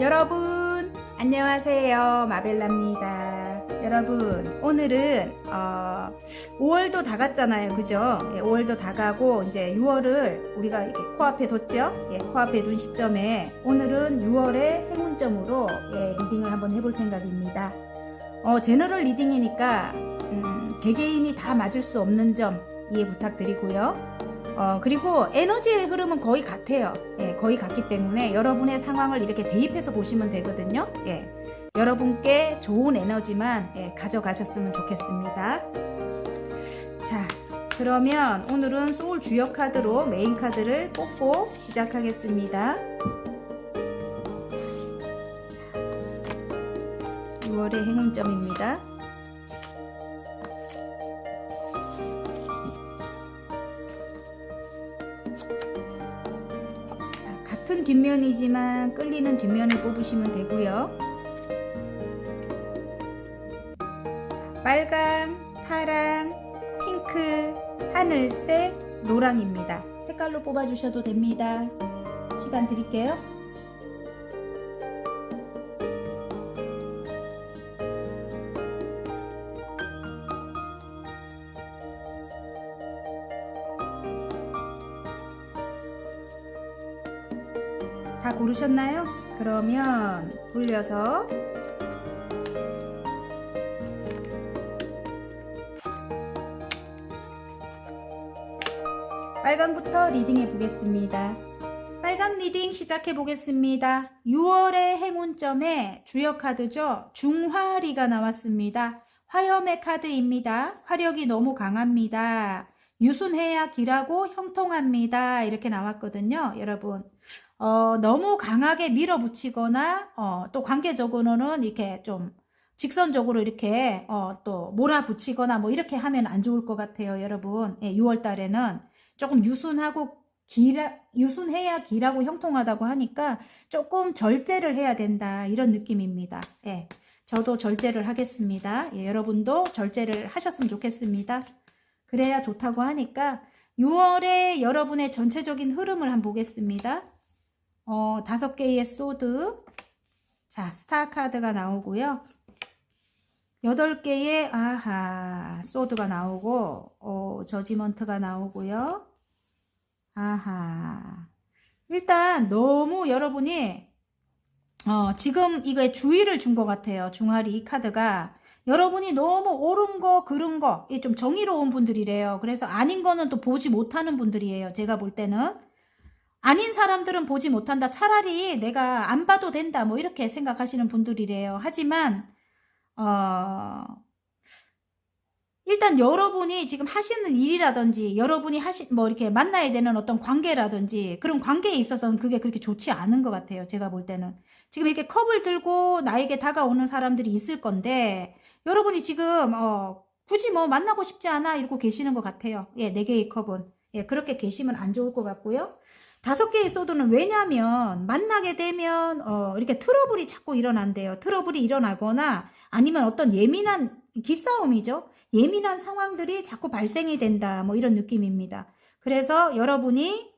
여러분 안녕하세요, 마벨라입니다. 여러분 오늘은 5월도 다 갔잖아요, 그죠? 5월도 다 가고 이제 6월을 우리가 이렇게 코앞에 뒀죠. 코앞에 둔 시점에 오늘은 6월의 행운점으로 리딩을 한번 해볼 생각입니다. 제너럴 리딩이니까 개개인이 다 맞을 수 없는 점 이해 부탁드리고요. 그리고 에너지의 흐름은 거의 같아요. 거의 같기 때문에 여러분의 상황을 이렇게 대입해서 보시면 되거든요. 여러분께 좋은 에너지만 가져가셨으면 좋겠습니다. 자, 그러면 오늘은 소울 주역 카드로 메인 카드를 뽑고 시작하겠습니다. 6월의 행운점입니다. 같은 뒷면이지만 끌리는 뒷면을 뽑으시면 되고요. 빨강, 파랑, 핑크, 하늘색, 노랑입니다. 색깔로 뽑아주셔도 됩니다. 시간 드릴게요. 다 고르셨나요? 그러면 돌려서 빨강부터 리딩해 보겠습니다. 빨강 리딩 시작해 보겠습니다. 6월의 행운점에 주역 카드죠. 중화리가 나왔습니다. 화염의 카드입니다. 화력이 너무 강합니다. 유순해야 길하고 형통합니다. 이렇게 나왔거든요, 여러분. 너무 강하게 밀어붙이거나 또 관계적으로는 이렇게 좀 직선적으로 이렇게 또 몰아붙이거나 뭐 이렇게 하면 안 좋을 것 같아요, 여러분. 6월 달에는 조금 유순해야 길하고 형통하다고 하니까 조금 절제를 해야 된다, 이런 느낌입니다. 저도 절제를 하겠습니다. 여러분도 절제를 하셨으면 좋겠습니다. 그래야 좋다고 하니까 6월에 여러분의 전체적인 흐름을 한번 보겠습니다. 5개의 소드, 자, 스타 카드가 나오고요. 8개의 소드가 나오고, 저지먼트가 나오고요. 일단 너무 여러분이 지금 이거에 주의를 준 것 같아요. 중화리 이 카드가 여러분이 너무 옳은 거 그른 거 좀 정의로운 분들이래요. 그래서 아닌 거는 또 보지 못하는 분들이에요. 제가 볼 때는 아닌 사람들은 보지 못한다, 차라리 내가 안 봐도 된다, 뭐 이렇게 생각하시는 분들이래요. 하지만 일단 여러분이 지금 하시는 일이라든지 여러분이 뭐 이렇게 만나야 되는 어떤 관계라든지 그런 관계에 있어서는 그게 그렇게 좋지 않은 것 같아요. 제가 볼 때는 지금 이렇게 컵을 들고 나에게 다가오는 사람들이 있을 건데 여러분이 지금 굳이 뭐 만나고 싶지 않아 이러고 계시는 것 같아요. 4개의 컵은 그렇게 계시면 안 좋을 것 같고요. 5개의 소드는 왜냐면 만나게 되면 이렇게 트러블이 자꾸 일어난대요. 트러블이 일어나거나 아니면 어떤 예민한 기싸움이죠. 예민한 상황들이 자꾸 발생이 된다, 뭐 이런 느낌입니다. 그래서 여러분이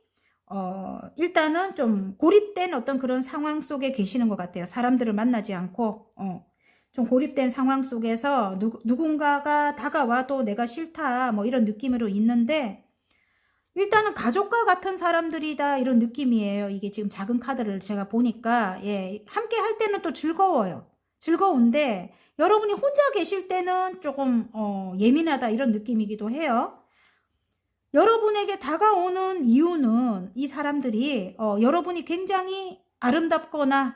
일단은 좀 고립된 어떤 그런 상황 속에 계시는 것 같아요. 사람들을 만나지 않고 좀 고립된 상황 속에서 누군가가 다가와도 내가 싫다, 뭐 이런 느낌으로 있는데 일단은 가족과 같은 사람들이다, 이런 느낌이에요. 이게 지금 작은 카드를 제가 보니까 함께 할 때는 또 즐거워요. 즐거운데 여러분이 혼자 계실 때는 조금 예민하다, 이런 느낌이기도 해요. 여러분에게 다가오는 이유는 이 사람들이 여러분이 굉장히 아름답거나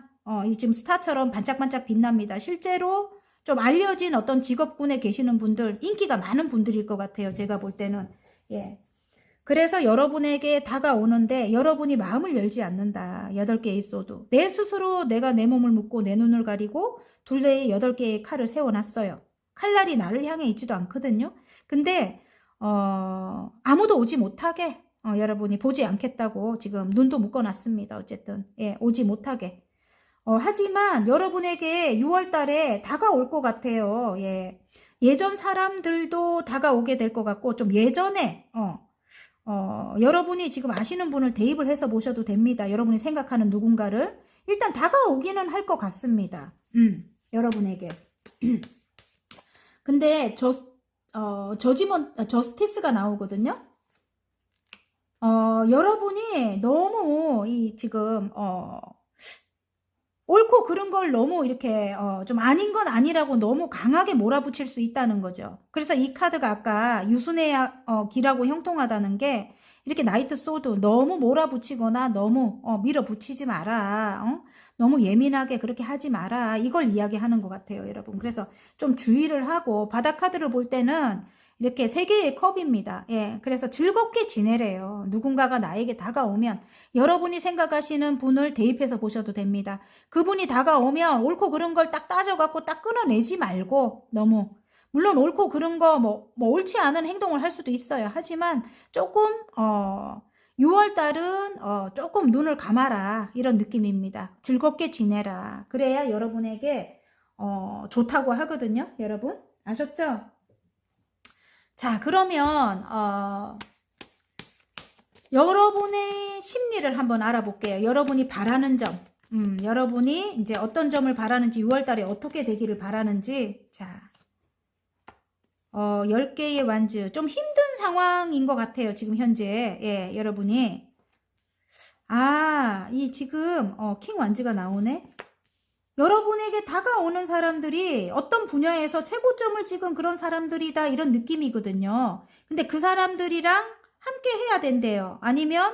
지금 스타처럼 반짝반짝 빛납니다. 실제로 좀 알려진 어떤 직업군에 계시는 분들, 인기가 많은 분들일 것 같아요. 제가 볼 때는. 그래서 여러분에게 다가오는데 여러분이 마음을 열지 않는다. 8개의 소드. 내 스스로 내가 내 몸을 묶고 내 눈을 가리고 둘레에 8개의 칼을 세워놨어요. 칼날이 나를 향해 있지도 않거든요. 근데 아무도 오지 못하게 여러분이 보지 않겠다고 지금 눈도 묶어놨습니다. 어쨌든 오지 못하게. 하지만 여러분에게 6월 달에 다가올 것 같아요. 예전 사람들도 다가오게 될 것 같고 좀 예전에 여러분이 지금 아시는 분을 대입을 해서 보셔도 됩니다. 여러분이 생각하는 누군가를. 일단 다가오기는 할 것 같습니다. 여러분에게. 근데 저스티스가 나오거든요. 여러분이 너무 지금 옳고 그른 걸 너무 이렇게 좀 아닌 건 아니라고 너무 강하게 몰아붙일 수 있다는 거죠. 그래서 이 카드가 아까 유순의 기라고 형통하다는 게 이렇게 나이트 소드 너무 몰아붙이거나 너무 밀어붙이지 마라. 너무 예민하게 그렇게 하지 마라. 이걸 이야기하는 것 같아요, 여러분. 그래서 좀 주의를 하고 바닥 카드를 볼 때는 이렇게 세 개의 컵입니다. 예, 그래서 즐겁게 지내래요. 누군가가 나에게 다가오면 여러분이 생각하시는 분을 대입해서 보셔도 됩니다. 그분이 다가오면 옳고 그른 걸 딱 따져갖고 딱 끊어내지 말고 너무 물론 옳고 그른 거 뭐 옳지 않은 행동을 할 수도 있어요. 하지만 조금 6월달은 조금 눈을 감아라 이런 느낌입니다. 즐겁게 지내라. 그래야 여러분에게 좋다고 하거든요. 여러분 아셨죠? 자, 그러면 여러분의 심리를 한번 알아볼게요. 여러분이 바라는 점, 여러분이 이제 어떤 점을 바라는지 6월달에 어떻게 되기를 바라는지. 자, 10개의 완즈. 좀 힘든 상황인 것 같아요. 지금 현재. 예, 여러분이. 이 지금 킹 완즈가 나오네. 여러분에게 다가오는 사람들이 어떤 분야에서 최고점을 찍은 그런 사람들이다 이런 느낌이거든요. 근데 그 사람들이랑 함께 해야 된대요. 아니면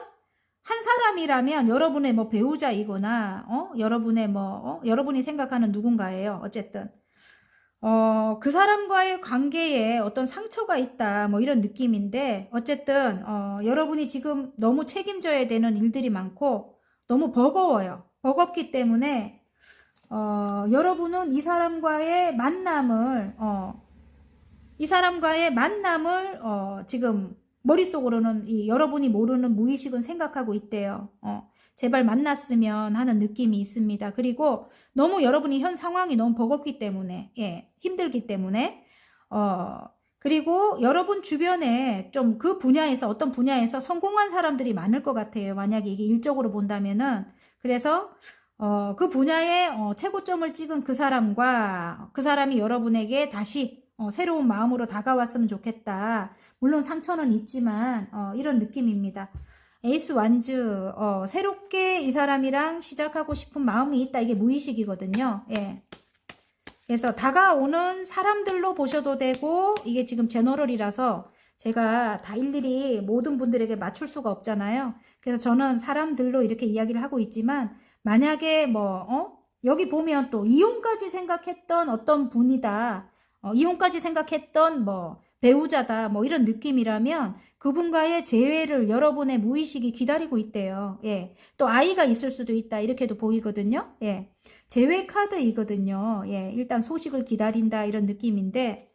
한 사람이라면 여러분의 뭐 배우자이거나 여러분의 여러분이 생각하는 누군가예요. 어쨌든 그 사람과의 관계에 어떤 상처가 있다 뭐 이런 느낌인데 어쨌든 여러분이 지금 너무 책임져야 되는 일들이 많고 너무 버거워요. 버겁기 때문에 여러분은 이 사람과의 만남을 지금 머릿속으로는 여러분이 모르는 무의식은 생각하고 있대요. 제발 만났으면 하는 느낌이 있습니다. 그리고 너무 여러분이 현 상황이 너무 버겁기 때문에, 예, 힘들기 때문에, 그리고 여러분 주변에 좀 그 분야에서, 어떤 분야에서 성공한 사람들이 많을 것 같아요. 만약에 이게 일적으로 본다면은. 그래서, 그 분야에 최고점을 찍은 그 사람과 그 사람이 여러분에게 다시 새로운 마음으로 다가왔으면 좋겠다. 물론 상처는 있지만 이런 느낌입니다. 에이스 완즈 새롭게 이 사람이랑 시작하고 싶은 마음이 있다. 이게 무의식이거든요. 예. 그래서 다가오는 사람들로 보셔도 되고 이게 지금 제너럴이라서 제가 다 일일이 모든 분들에게 맞출 수가 없잖아요. 그래서 저는 사람들로 이렇게 이야기를 하고 있지만 만약에 여기 보면 또 이혼까지 생각했던 어떤 분이다. 이혼까지 생각했던 배우자다. 이런 느낌이라면 그분과의 재회를 여러분의 무의식이 기다리고 있대요. 예. 또 아이가 있을 수도 있다. 이렇게도 보이거든요. 예. 재회 카드이거든요. 예. 일단 소식을 기다린다. 이런 느낌인데,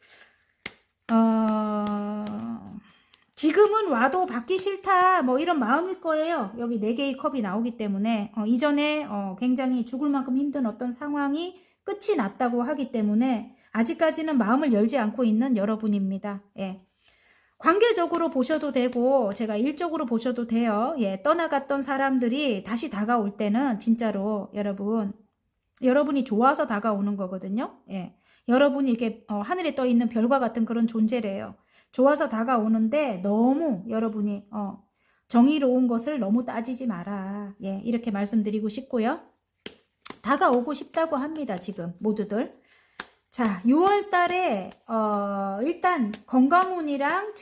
지금은 와도 받기 싫다. 이런 마음일 거예요. 여기 4개의 컵이 나오기 때문에, 이전에 굉장히 죽을 만큼 힘든 어떤 상황이 끝이 났다고 하기 때문에, 아직까지는 마음을 열지 않고 있는 여러분입니다. 예. 관계적으로 보셔도 되고 제가 일적으로 보셔도 돼요. 예, 떠나갔던 사람들이 다시 다가올 때는 진짜로 여러분이 좋아서 다가오는 거거든요. 예, 여러분이 이렇게 하늘에 떠 있는 별과 같은 그런 존재래요. 좋아서 다가오는데 너무 여러분이 정의로운 것을 너무 따지지 마라. 예, 이렇게 말씀드리고 싶고요. 다가오고 싶다고 합니다. 지금 모두들. 자, 6월 달에 일단 건강운이랑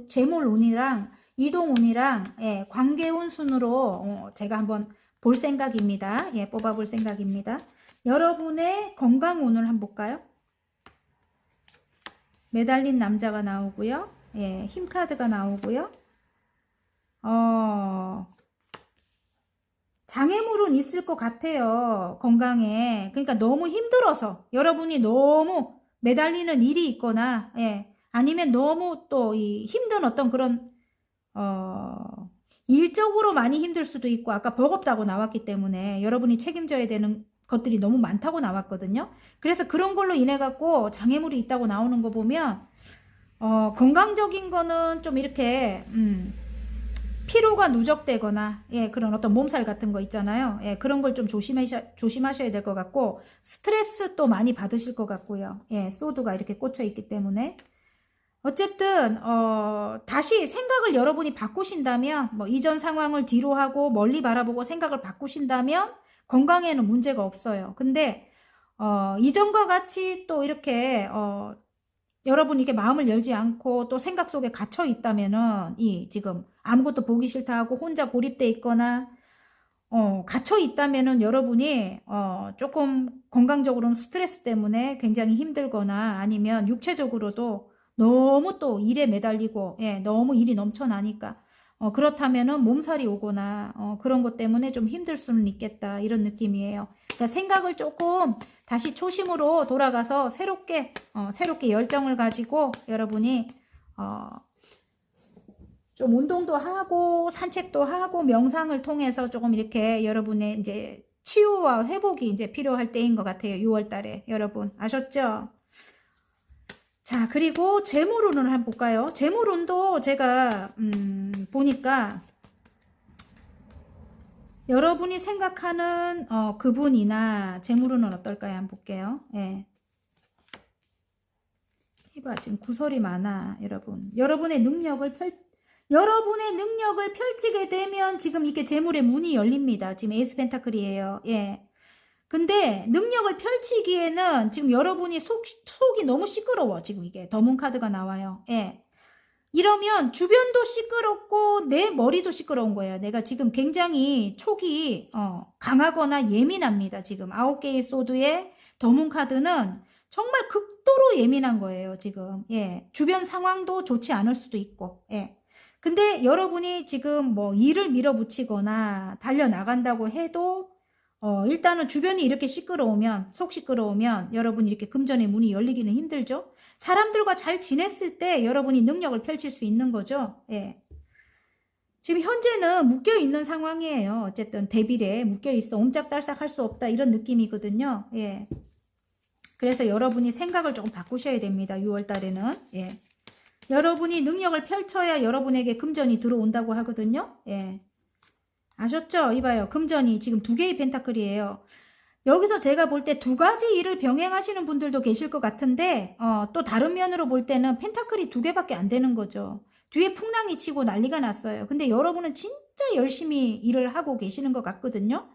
재물운이랑 이동운이랑 예, 관계운 순으로 제가 한번 볼 생각입니다. 예, 뽑아볼 생각입니다. 여러분의 건강운을 한번 볼까요? 매달린 남자가 나오고요. 예, 힘카드가 나오고요. 장애물은 있을 것 같아요. 건강에. 그러니까 너무 힘들어서 여러분이 너무 매달리는 일이 있거나 예, 아니면 너무 또 힘든 어떤 그런 일적으로 많이 힘들 수도 있고 아까 버겁다고 나왔기 때문에 여러분이 책임져야 되는 것들이 너무 많다고 나왔거든요. 그래서 그런 걸로 인해 갖고 장애물이 있다고 나오는 거 보면 건강적인 거는 좀 이렇게 피로가 누적되거나, 예, 그런 어떤 몸살 같은 거 있잖아요. 예, 그런 걸 좀 조심하셔야 될 것 같고, 스트레스 또 많이 받으실 것 같고요. 예, 소드가 이렇게 꽂혀 있기 때문에. 어쨌든, 다시 생각을 여러분이 바꾸신다면, 뭐, 이전 상황을 뒤로 하고 멀리 바라보고 생각을 바꾸신다면, 건강에는 문제가 없어요. 근데, 이전과 같이 또 이렇게, 여러분이 이게 마음을 열지 않고 또 생각 속에 갇혀 있다면은, 지금 아무것도 보기 싫다 하고 혼자 고립돼 있거나, 갇혀 있다면은 여러분이, 조금 건강적으로는 스트레스 때문에 굉장히 힘들거나 아니면 육체적으로도 너무 또 일에 매달리고, 예, 너무 일이 넘쳐나니까, 그렇다면은 몸살이 오거나, 그런 것 때문에 좀 힘들 수는 있겠다. 이런 느낌이에요. 그러니까 생각을 조금 다시 초심으로 돌아가서 새롭게 열정을 가지고 여러분이, 좀 운동도 하고 산책도 하고 명상을 통해서 조금 이렇게 여러분의 이제 치유와 회복이 이제 필요할 때인 것 같아요. 6월 달에. 여러분 아셨죠? 자, 그리고 재물운을 한번 볼까요? 재물운도 제가 보니까 여러분이 생각하는 그분이나 재물운은 어떨까요? 한번 볼게요. 예. 이봐, 지금 구설이 많아, 여러분. 여러분의 능력을 펼치게 되면 지금 이게 재물의 문이 열립니다. 지금 에이스 펜타클이에요. 예. 근데 능력을 펼치기에는 지금 여러분이 속이 너무 시끄러워. 지금 이게 더문 카드가 나와요. 예. 이러면 주변도 시끄럽고 내 머리도 시끄러운 거예요. 내가 지금 굉장히 촉이 강하거나 예민합니다. 지금 9개의 소드의 더문 카드는 정말 극도로 예민한 거예요. 지금. 예. 주변 상황도 좋지 않을 수도 있고. 예. 근데 여러분이 지금 뭐 일을 밀어붙이거나 달려나간다고 해도 일단은 주변이 이렇게 시끄러우면, 속 시끄러우면 여러분이 이렇게 금전의 문이 열리기는 힘들죠. 사람들과 잘 지냈을 때 여러분이 능력을 펼칠 수 있는 거죠. 예. 지금 현재는 묶여있는 상황이에요. 어쨌든 대빌에 묶여있어. 옴짝달싹 할 수 없다. 이런 느낌이거든요. 예. 그래서 여러분이 생각을 조금 바꾸셔야 됩니다. 6월 달에는. 예. 여러분이 능력을 펼쳐야 여러분에게 금전이 들어온다고 하거든요. 예. 아셨죠? 이봐요. 금전이 지금 2개의 펜타클이에요. 여기서 제가 볼 때 2가지 일을 병행하시는 분들도 계실 것 같은데, 또 다른 면으로 볼 때는 펜타클이 2개밖에 안 되는 거죠. 뒤에 풍랑이 치고 난리가 났어요. 근데 여러분은 진짜 열심히 일을 하고 계시는 것 같거든요.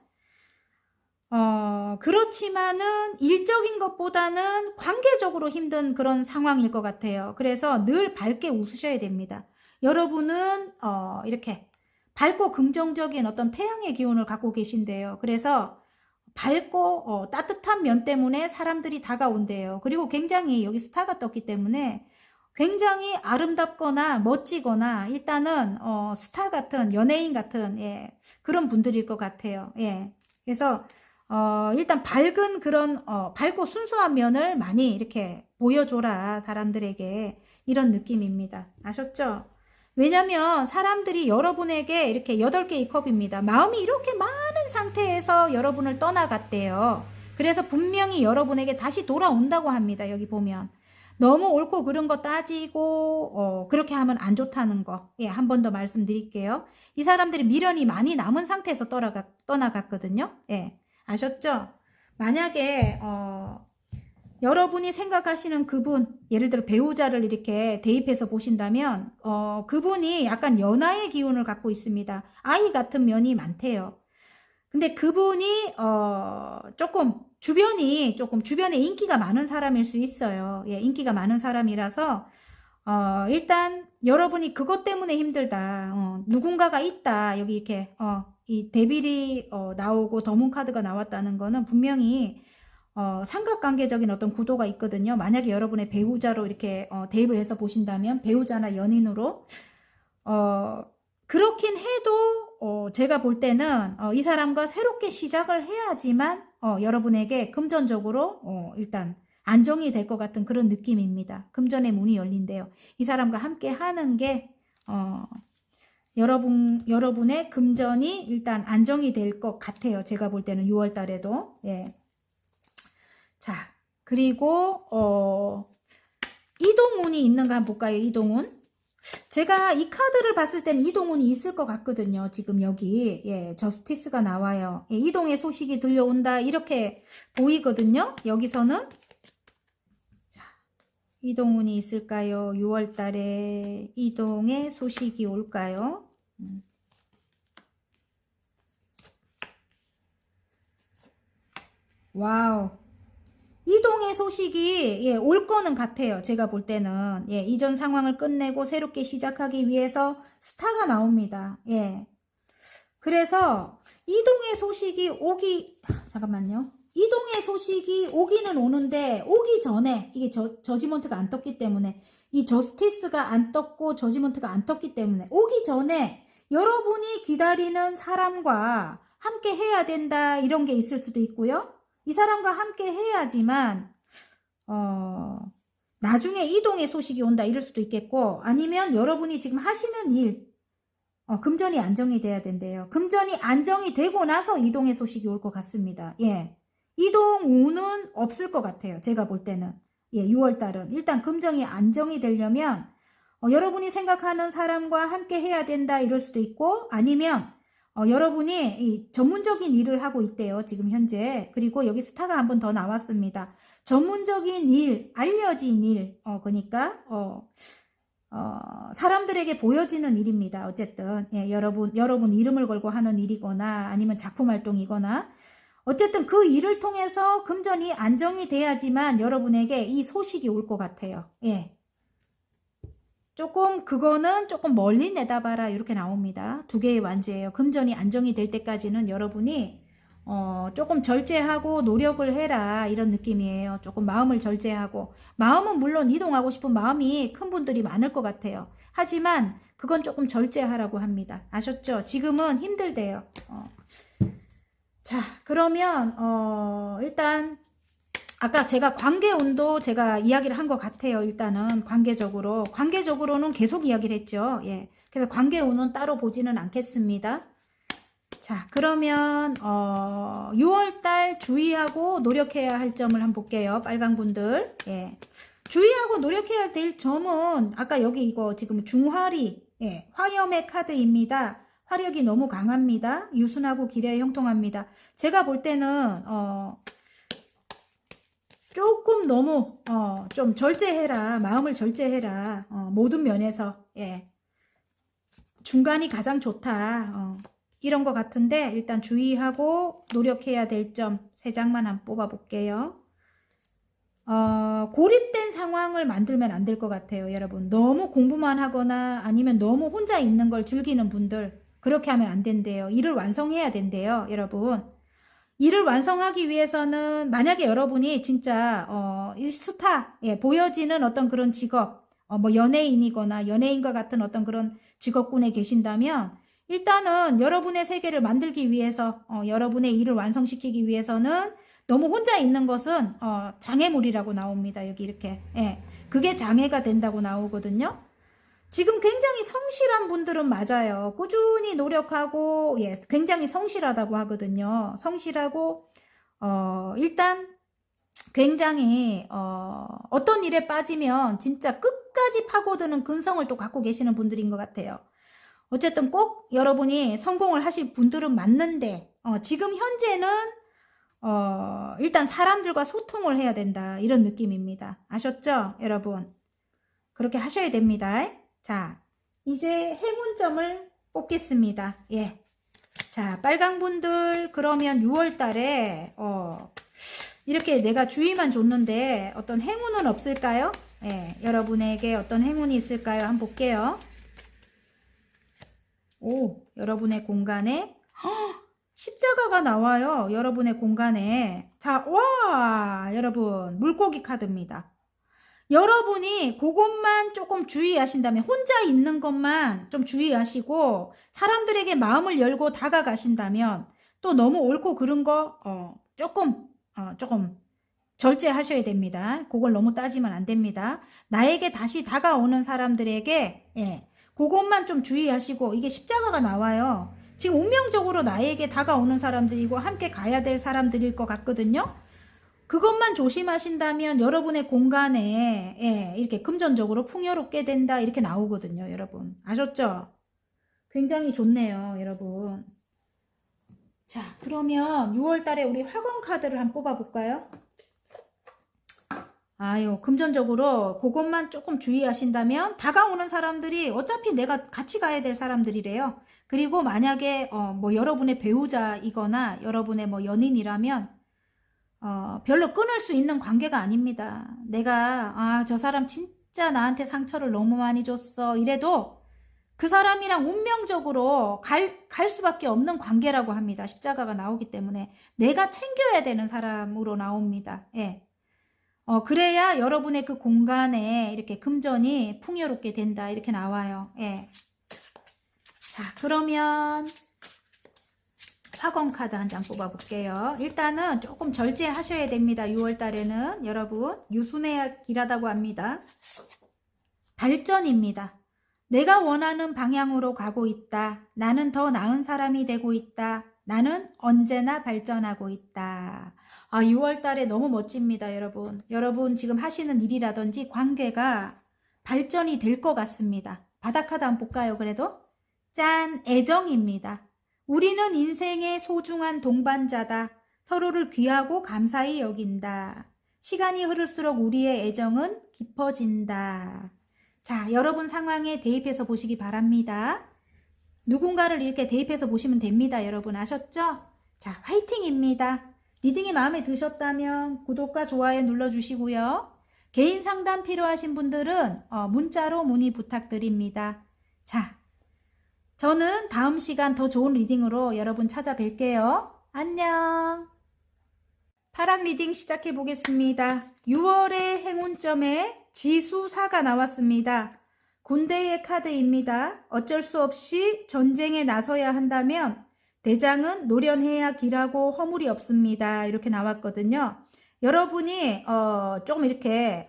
그렇지만은 일적인 것보다는 관계적으로 힘든 그런 상황일 것 같아요. 그래서 늘 밝게 웃으셔야 됩니다. 여러분은, 이렇게 밝고 긍정적인 어떤 태양의 기운을 갖고 계신데요. 그래서 밝고 따뜻한 면 때문에 사람들이 다가온대요. 그리고 굉장히 여기 스타가 떴기 때문에 굉장히 아름답거나 멋지거나 일단은 스타 같은 연예인 같은 예, 그런 분들일 것 같아요. 예. 그래서 일단 밝은 그런 밝고 순수한 면을 많이 이렇게 보여줘라 사람들에게 이런 느낌입니다. 아셨죠? 왜냐면 사람들이 여러분에게 이렇게 8개의 컵입니다. 마음이 이렇게 많은 상태에서 여러분을 떠나갔대요. 그래서 분명히 여러분에게 다시 돌아온다고 합니다. 여기 보면. 너무 옳고 그른 거 따지고 그렇게 하면 안 좋다는 거. 예, 한 번 더 말씀드릴게요. 이 사람들이 미련이 많이 남은 상태에서 떠나갔거든요. 예, 아셨죠? 만약에 여러분이 생각하시는 그분, 예를 들어 배우자를 이렇게 대입해서 보신다면 그분이 약간 연하의 기운을 갖고 있습니다. 아이 같은 면이 많대요. 근데 그분이 조금 주변에 인기가 많은 사람일 수 있어요. 예, 인기가 많은 사람이라서 일단 여러분이 그것 때문에 힘들다. 누군가가 있다. 여기 이렇게 이 데빌이 나오고 더문 카드가 나왔다는 거는 분명히 삼각관계적인 어떤 구도가 있거든요. 만약에 여러분의 배우자로 이렇게 대입을 해서 보신다면 배우자나 연인으로 그렇긴 해도 제가 볼 때는 이 사람과 새롭게 시작을 해야지만 여러분에게 금전적으로 일단 안정이 될 것 같은 그런 느낌입니다. 금전의 문이 열린대요. 이 사람과 함께 하는 게 여러분의 금전이 일단 안정이 될 것 같아요. 제가 볼 때는 6월 달에도. 예. 자, 그리고 이동운이 있는가 한번 볼까요? 이동운. 제가 이 카드를 봤을 때는 이동운이 있을 것 같거든요. 지금 여기 예, 저스티스가 나와요. 예, 이동의 소식이 들려온다 이렇게 보이거든요. 여기서는 자, 이동운이 있을까요? 6월 달에 이동의 소식이 올까요? 와우. 이동의 소식이 예, 올 거는 같아요. 제가 볼 때는 예, 이전 상황을 끝내고 새롭게 시작하기 위해서 스타가 나옵니다. 예. 그래서 이동의 소식이 오기 잠깐만요. 이동의 소식이 오기는 오는데 오기 전에 이게 저지먼트가 안 떴기 때문에 이 저스티스가 안 떴고 저지먼트가 안 떴기 때문에 오기 전에 여러분이 기다리는 사람과 함께 해야 된다 이런 게 있을 수도 있고요. 이 사람과 함께 해야지만 나중에 이동의 소식이 온다 이럴 수도 있겠고 아니면 여러분이 지금 하시는 일 금전이 안정이 돼야 된대요. 금전이 안정이 되고 나서 이동의 소식이 올 것 같습니다. 예, 이동 운은 없을 것 같아요. 제가 볼 때는 예, 6월달은 일단 금전이 안정이 되려면 여러분이 생각하는 사람과 함께 해야 된다 이럴 수도 있고 아니면 여러분이 이 전문적인 일을 하고 있대요. 지금 현재. 그리고 여기 스타가 한 번 더 나왔습니다. 전문적인 일, 알려진 일, 그러니까 사람들에게 보여지는 일입니다. 어쨌든 예, 여러분 이름을 걸고 하는 일이거나 아니면 작품 활동이거나 어쨌든 그 일을 통해서 금전이 안정이 돼야지만 여러분에게 이 소식이 올 것 같아요. 예. 그거는 조금 멀리 내다봐라 이렇게 나옵니다. 두 개의 완제예요. 금전이 안정이 될 때까지는 여러분이 조금 절제하고 노력을 해라 이런 느낌이에요. 조금 마음을 절제하고 마음은 물론 이동하고 싶은 마음이 큰 분들이 많을 것 같아요. 하지만 그건 조금 절제하라고 합니다. 아셨죠? 지금은 힘들대요. 자 그러면 일단 아까 제가 관계운도 제가 이야기를 한 것 같아요. 일단은 관계적으로는 계속 이야기를 했죠. 예. 그래서 관계운은 따로 보지는 않겠습니다. 자, 그러면 6월달 주의하고 노력해야 할 점을 한번 볼게요. 빨강분들. 예. 주의하고 노력해야 될 점은 아까 여기 이거 지금 중화리, 예, 화염의 카드입니다. 화력이 너무 강합니다. 유순하고 기려에 형통합니다. 제가 볼 때는 조금 너무 좀 절제해라. 마음을 절제해라. 모든 면에서 예. 중간이 가장 좋다. 이런 것 같은데 일단 주의하고 노력해야 될 점 3장만 한번 뽑아 볼게요. 고립된 상황을 만들면 안 될 것 같아요. 여러분 너무 공부만 하거나 아니면 너무 혼자 있는 걸 즐기는 분들 그렇게 하면 안 된대요. 일을 완성해야 된대요. 여러분 일을 완성하기 위해서는 만약에 여러분이 진짜 이 스타 예, 보여지는 어떤 그런 직업 뭐 연예인이거나 연예인과 같은 어떤 그런 직업군에 계신다면 일단은 여러분의 세계를 만들기 위해서 여러분의 일을 완성시키기 위해서는 너무 혼자 있는 것은 장애물이라고 나옵니다. 여기 이렇게 예, 그게 장애가 된다고 나오거든요. 지금 굉장히 성실한 분들은 맞아요. 꾸준히 노력하고 예, 굉장히 성실하다고 하거든요. 성실하고 일단 굉장히 어떤 일에 빠지면 진짜 끝까지 파고드는 근성을 또 갖고 계시는 분들인 것 같아요. 어쨌든 꼭 여러분이 성공을 하실 분들은 맞는데 지금 현재는 일단 사람들과 소통을 해야 된다 이런 느낌입니다. 아셨죠? 여러분 그렇게 하셔야 됩니다. 자, 이제 행운점을 뽑겠습니다. 예. 자, 빨강분들, 그러면 6월 달에, 이렇게 내가 주의만 줬는데, 어떤 행운은 없을까요? 예. 여러분에게 어떤 행운이 있을까요? 한번 볼게요. 오, 여러분의 공간에, 십자가가 나와요. 여러분의 공간에. 자, 와! 여러분, 물고기 카드입니다. 여러분이 그것만 조금 주의하신다면 혼자 있는 것만 좀 주의하시고 사람들에게 마음을 열고 다가가신다면 또 너무 옳고 그른 거 조금 절제하셔야 됩니다. 그걸 너무 따지면 안 됩니다. 나에게 다시 다가오는 사람들에게 예, 그것만 좀 주의하시고 이게 십자가가 나와요. 지금 운명적으로 나에게 다가오는 사람들이고 함께 가야 될 사람들일 것 같거든요. 그것만 조심하신다면 여러분의 공간에 예, 이렇게 금전적으로 풍요롭게 된다 이렇게 나오거든요. 여러분 아셨죠? 굉장히 좋네요. 여러분. 자 그러면 6월 달에 우리 화건 카드를 한번 뽑아 볼까요? 아유 금전적으로 그것만 조금 주의하신다면 다가오는 사람들이 어차피 내가 같이 가야 될 사람들이래요. 그리고 만약에 뭐 여러분의 배우자이거나 여러분의 뭐 연인이라면 별로 끊을 수 있는 관계가 아닙니다. 내가 저 사람 진짜 나한테 상처를 너무 많이 줬어 이래도 그 사람이랑 운명적으로 갈 수밖에 없는 관계라고 합니다. 십자가가 나오기 때문에 내가 챙겨야 되는 사람으로 나옵니다. 예. 그래야 여러분의 그 공간에 이렇게 금전이 풍요롭게 된다 이렇게 나와요. 예. 자 그러면 화건 카드 한 장 뽑아 볼게요. 일단은 조금 절제하셔야 됩니다. 6월 달에는 여러분 유순해야 길하다고 합니다. 발전입니다. 내가 원하는 방향으로 가고 있다. 나는 더 나은 사람이 되고 있다. 나는 언제나 발전하고 있다. 6월 달에 너무 멋집니다, 여러분. 여러분 지금 하시는 일이라든지 관계가 발전이 될 것 같습니다. 바닥카드 한번 볼까요, 그래도? 짠! 애정입니다. 우리는 인생의 소중한 동반자다. 서로를 귀하고 감사히 여긴다. 시간이 흐를수록 우리의 애정은 깊어진다. 자, 여러분 상황에 대입해서 보시기 바랍니다. 누군가를 이렇게 대입해서 보시면 됩니다. 여러분 아셨죠? 자, 화이팅입니다. 리딩이 마음에 드셨다면 구독과 좋아요 눌러주시고요. 개인 상담 필요하신 분들은 문자로 문의 부탁드립니다. 자, 저는 다음 시간 더 좋은 리딩으로 여러분 찾아뵐게요. 안녕. 파랑 리딩 시작해 보겠습니다. 6월의 행운점에 지수사가 나왔습니다. 군대의 카드입니다. 어쩔 수 없이 전쟁에 나서야 한다면 대장은 노련해야 길하고 허물이 없습니다. 이렇게 나왔거든요. 여러분이 좀 이렇게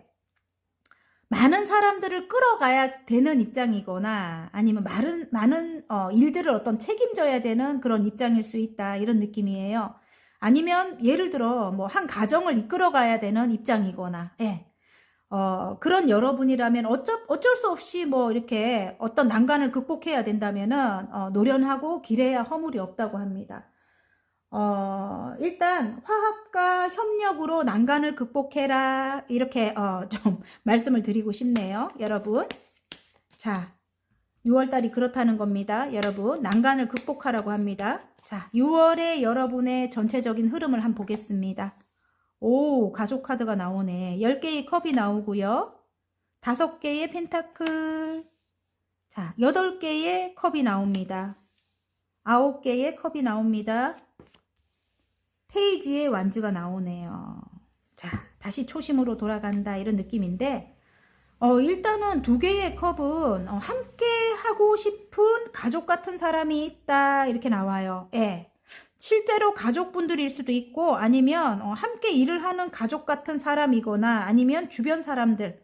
많은 사람들을 끌어가야 되는 입장이거나 아니면 많은 일들을 어떤 책임져야 되는 그런 입장일 수 있다. 이런 느낌이에요. 아니면 예를 들어 뭐 한 가정을 이끌어가야 되는 입장이거나 예. 그런 여러분이라면 어쩔 수 없이 뭐 이렇게 어떤 난관을 극복해야 된다면은 노련하고 길해야 허물이 없다고 합니다. 일단 화합과 협력으로 난관을 극복해라 이렇게 좀 말씀을 드리고 싶네요. 여러분 자 6월달이 그렇다는 겁니다. 여러분 난관을 극복하라고 합니다. 자 6월에 여러분의 전체적인 흐름을 한번 보겠습니다. 오 가족 카드가 나오네. 10개의 컵이 나오고요. 5개의 펜타클 자 8개의 컵이 나옵니다. 9개의 컵이 나옵니다. 페이지의 완즈가 나오네요. 자, 다시 초심으로 돌아간다 이런 느낌인데 일단은 2개의 컵은 함께 하고 싶은 가족 같은 사람이 있다 이렇게 나와요. 예. 실제로 가족분들일 수도 있고 아니면 함께 일을 하는 가족 같은 사람이거나 아니면 주변 사람들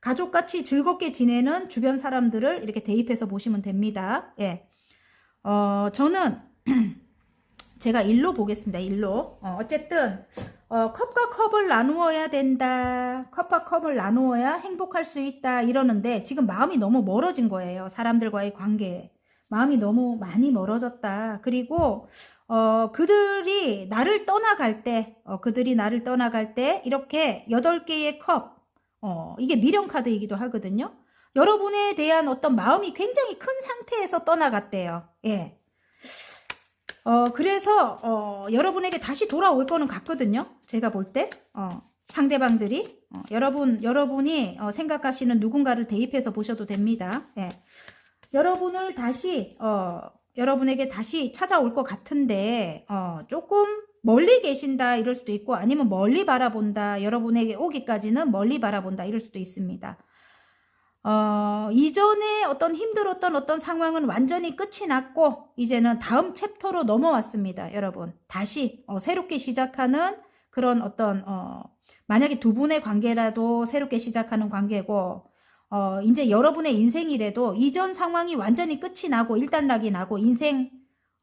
가족같이 즐겁게 지내는 주변 사람들을 이렇게 대입해서 보시면 됩니다. 예. 저는 제가 일로 보겠습니다. 일로. 어쨌든 컵과 컵을 나누어야 된다. 컵과 컵을 나누어야 행복할 수 있다. 이러는데 지금 마음이 너무 멀어진 거예요. 사람들과의 관계에. 마음이 너무 많이 멀어졌다. 그리고 그들이 나를 떠나갈 때 이렇게 8개의 컵 이게 미련 카드이기도 하거든요. 여러분에 대한 어떤 마음이 굉장히 큰 상태에서 떠나갔대요. 예. 그래서 여러분에게 다시 돌아올 거는 같거든요. 제가 볼 때 상대방들이 여러분이 생각하시는 누군가를 대입해서 보셔도 됩니다. 예. 여러분을 다시 여러분에게 다시 찾아올 것 같은데 조금 멀리 계신다 이럴 수도 있고 아니면 멀리 바라본다. 여러분에게 오기까지는 멀리 바라본다 이럴 수도 있습니다. 이전에 어떤 힘들었던 어떤 상황은 완전히 끝이 났고 이제는 다음 챕터로 넘어왔습니다. 여러분 다시 새롭게 시작하는 그런 어떤 만약에 두 분의 관계라도 새롭게 시작하는 관계고 이제 여러분의 인생이라도 이전 상황이 완전히 끝이 나고 일단락이 나고 인생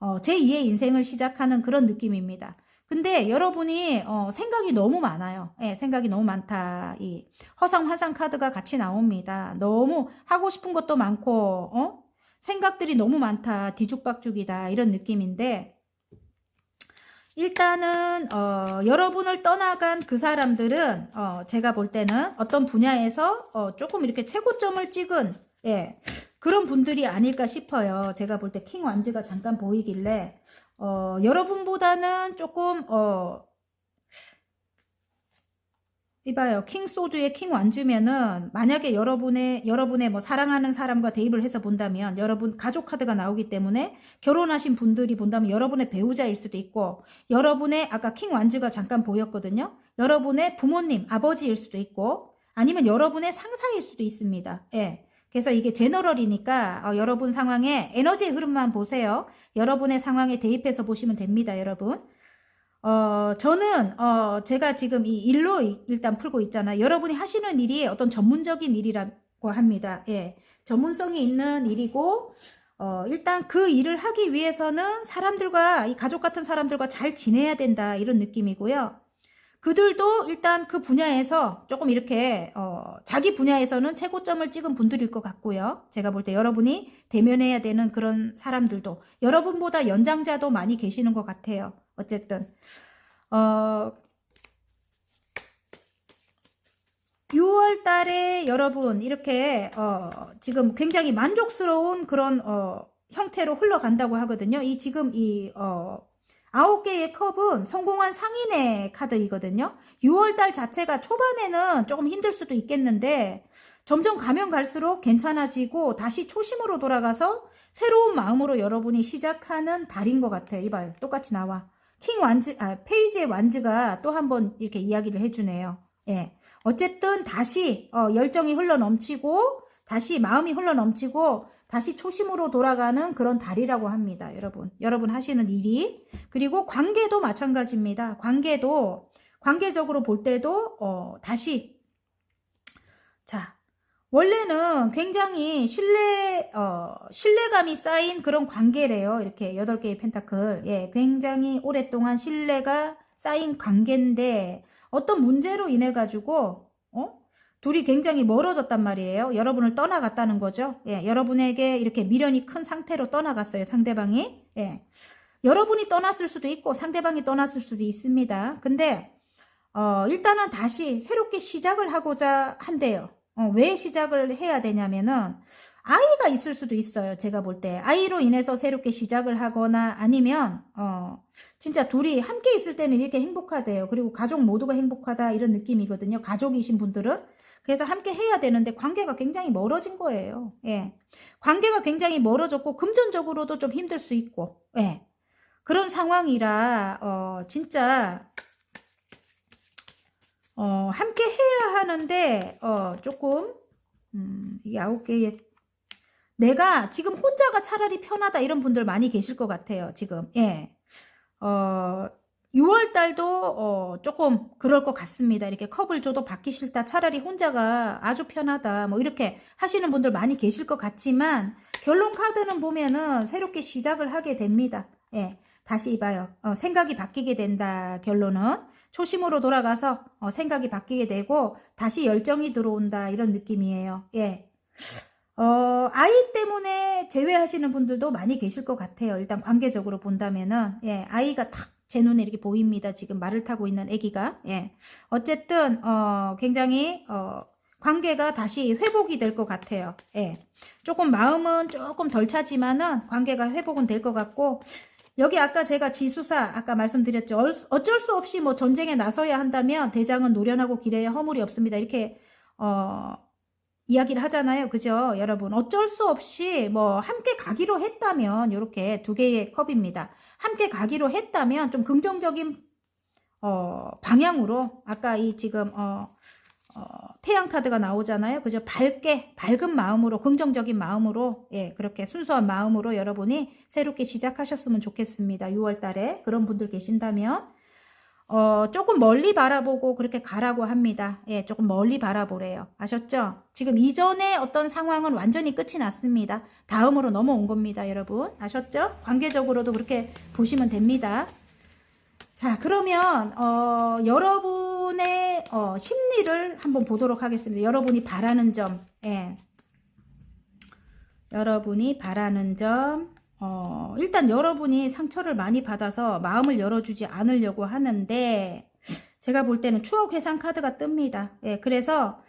제2의 인생을 시작하는 그런 느낌입니다. 근데 여러분이 생각이 너무 많아요. 예, 생각이 너무 많다. 이 허상 화상 카드가 같이 나옵니다. 너무 하고 싶은 것도 많고 생각들이 너무 많다. 뒤죽박죽이다. 이런 느낌인데 일단은 여러분을 떠나간 그 사람들은 제가 볼 때는 어떤 분야에서 조금 이렇게 최고점을 찍은 예, 그런 분들이 아닐까 싶어요. 제가 볼 때 킹 완즈가 잠깐 보이길래 여러분보다는 조금 이봐요. 킹 소드의 킹 완즈면은 만약에 여러분의 뭐 사랑하는 사람과 대입을 해서 본다면 여러분 가족 카드가 나오기 때문에 결혼하신 분들이 본다면 여러분의 배우자일 수도 있고 여러분의 아까 킹 완즈가 잠깐 보였거든요. 여러분의 부모님, 아버지일 수도 있고 아니면 여러분의 상사일 수도 있습니다. 예. 그래서 이게 제너럴이니까 여러분 상황에 에너지의 흐름만 보세요. 여러분의 상황에 대입해서 보시면 됩니다, 여러분. 저는 제가 지금 이 일로 일단 풀고 있잖아요. 여러분이 하시는 일이 어떤 전문적인 일이라고 합니다. 예. 전문성이 있는 일이고 일단 그 일을 하기 위해서는 사람들과 이 가족 같은 사람들과 잘 지내야 된다 이런 느낌이고요. 그들도 일단 그 분야에서 조금 이렇게 자기 분야에서는 최고점을 찍은 분들일 것 같고요. 제가 볼 때 여러분이 대면해야 되는 그런 사람들도 여러분보다 연장자도 많이 계시는 것 같아요. 어쨌든 6월 달에 여러분 이렇게 지금 굉장히 만족스러운 그런 형태로 흘러간다고 하거든요. 이 지금 이 9개의 컵은 성공한 상인의 카드이거든요. 6월달 자체가 초반에는 조금 힘들 수도 있겠는데 점점 가면 갈수록 괜찮아지고 다시 초심으로 돌아가서 새로운 마음으로 여러분이 시작하는 달인 것 같아요. 이봐요. 똑같이 나와. 킹 완즈, 페이지의 완즈가 또 한번 이렇게 이야기를 해주네요. 예. 어쨌든 다시 열정이 흘러넘치고 다시 마음이 흘러넘치고 다시 초심으로 돌아가는 그런 달이라고 합니다. 여러분 하시는 일이. 그리고 관계도 마찬가지입니다. 관계적으로 볼 때도 다시 자 원래는 굉장히 신뢰감이 쌓인 그런 관계래요. 이렇게 8개의 펜타클. 예, 굉장히 오랫동안 신뢰가 쌓인 관계인데 어떤 문제로 인해 가지고 둘이 굉장히 멀어졌단 말이에요. 여러분을 떠나갔다는 거죠. 예, 여러분에게 이렇게 미련이 큰 상태로 떠나갔어요. 상대방이. 예. 여러분이 떠났을 수도 있고 상대방이 떠났을 수도 있습니다. 근데 일단은 다시 새롭게 시작을 하고자 한대요. 왜 시작을 해야 되냐면은 아이가 있을 수도 있어요. 제가 볼 때 아이로 인해서 새롭게 시작을 하거나 아니면 진짜 둘이 함께 있을 때는 이렇게 행복하대요. 그리고 가족 모두가 행복하다 이런 느낌이거든요. 가족이신 분들은. 그래서 함께 해야 되는데 관계가 굉장히 멀어진 거예요. 예. 관계가 굉장히 멀어졌고 금전적으로도 좀 힘들 수 있고 예. 그런 상황이라 진짜 함께 해야 하는데 조금 이게 9개의 내가 지금 혼자가 차라리 편하다 이런 분들 많이 계실 것 같아요. 지금 예. 6월 달도 조금 그럴 것 같습니다. 이렇게 컵을 줘도 받기 싫다. 차라리 혼자가 아주 편하다. 뭐 이렇게 하시는 분들 많이 계실 것 같지만 결론 카드는 보면은 새롭게 시작을 하게 됩니다. 예. 다시 봐요. 생각이 바뀌게 된다. 결론은 초심으로 돌아가서 생각이 바뀌게 되고 다시 열정이 들어온다. 이런 느낌이에요. 예. 아이 때문에 제외하시는 분들도 많이 계실 것 같아요. 일단 관계적으로 본다면은 예, 아이가 탁 제 눈에 이렇게 보입니다. 지금 말을 타고 있는 아기가. 예. 어쨌든 굉장히 관계가 다시 회복이 될 것 같아요. 예. 조금 마음은 조금 덜 차지만은 관계가 회복은 될 것 같고 여기 아까 제가 지수사 아까 말씀드렸죠. 어쩔 수 없이 뭐 전쟁에 나서야 한다면 대장은 노련하고 길에 허물이 없습니다. 이렇게 이야기를 하잖아요. 그죠? 여러분 어쩔 수 없이 뭐 함께 가기로 했다면 이렇게 2개의 컵입니다. 함께 가기로 했다면 좀 긍정적인 방향으로 아까 이 지금 태양 카드가 나오잖아요. 그죠? 밝은 마음으로 긍정적인 마음으로 예, 그렇게 순수한 마음으로 여러분이 새롭게 시작하셨으면 좋겠습니다. 6월 달에 그런 분들 계신다면 조금 멀리 바라보고 그렇게 가라고 합니다. 예, 조금 멀리 바라보래요. 아셨죠? 지금 이전에 어떤 상황은 완전히 끝이 났습니다. 다음으로 넘어온 겁니다, 여러분. 아셨죠? 관계적으로도 그렇게 보시면 됩니다. 자, 그러면 여러분의 심리를 한번 보도록 하겠습니다. 여러분이 바라는 점, 예. 여러분이 바라는 점, 일단 여러분이 상처를 많이 받아서 마음을 열어주지 않으려고 하는데, 제가 볼 때는 추억 회상 카드가 뜹니다. 예, 그래서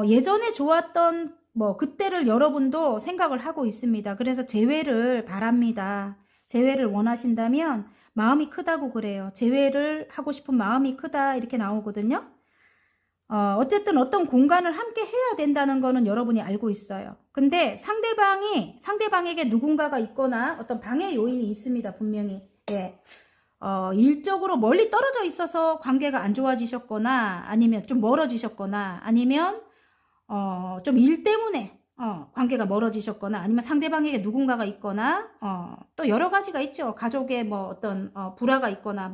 예전에 좋았던 그때를 여러분도 생각을 하고 있습니다. 그래서 재회를 바랍니다. 재회를 원하신다면 마음이 크다고 그래요. 재회를 하고 싶은 마음이 크다 이렇게 나오거든요. 어쨌든 어떤 공간을 함께 해야 된다는 거는 여러분이 알고 있어요. 근데 상대방에게 누군가가 있거나 어떤 방해 요인이 있습니다. 분명히. 예. 일적으로 멀리 떨어져 있어서 관계가 안 좋아지셨거나 아니면 좀 멀어지셨거나 아니면 좀 일 때문에 관계가 멀어지셨거나 아니면 상대방에게 누군가가 있거나 또 여러 가지가 있죠. 가족의 어떤 불화가 있거나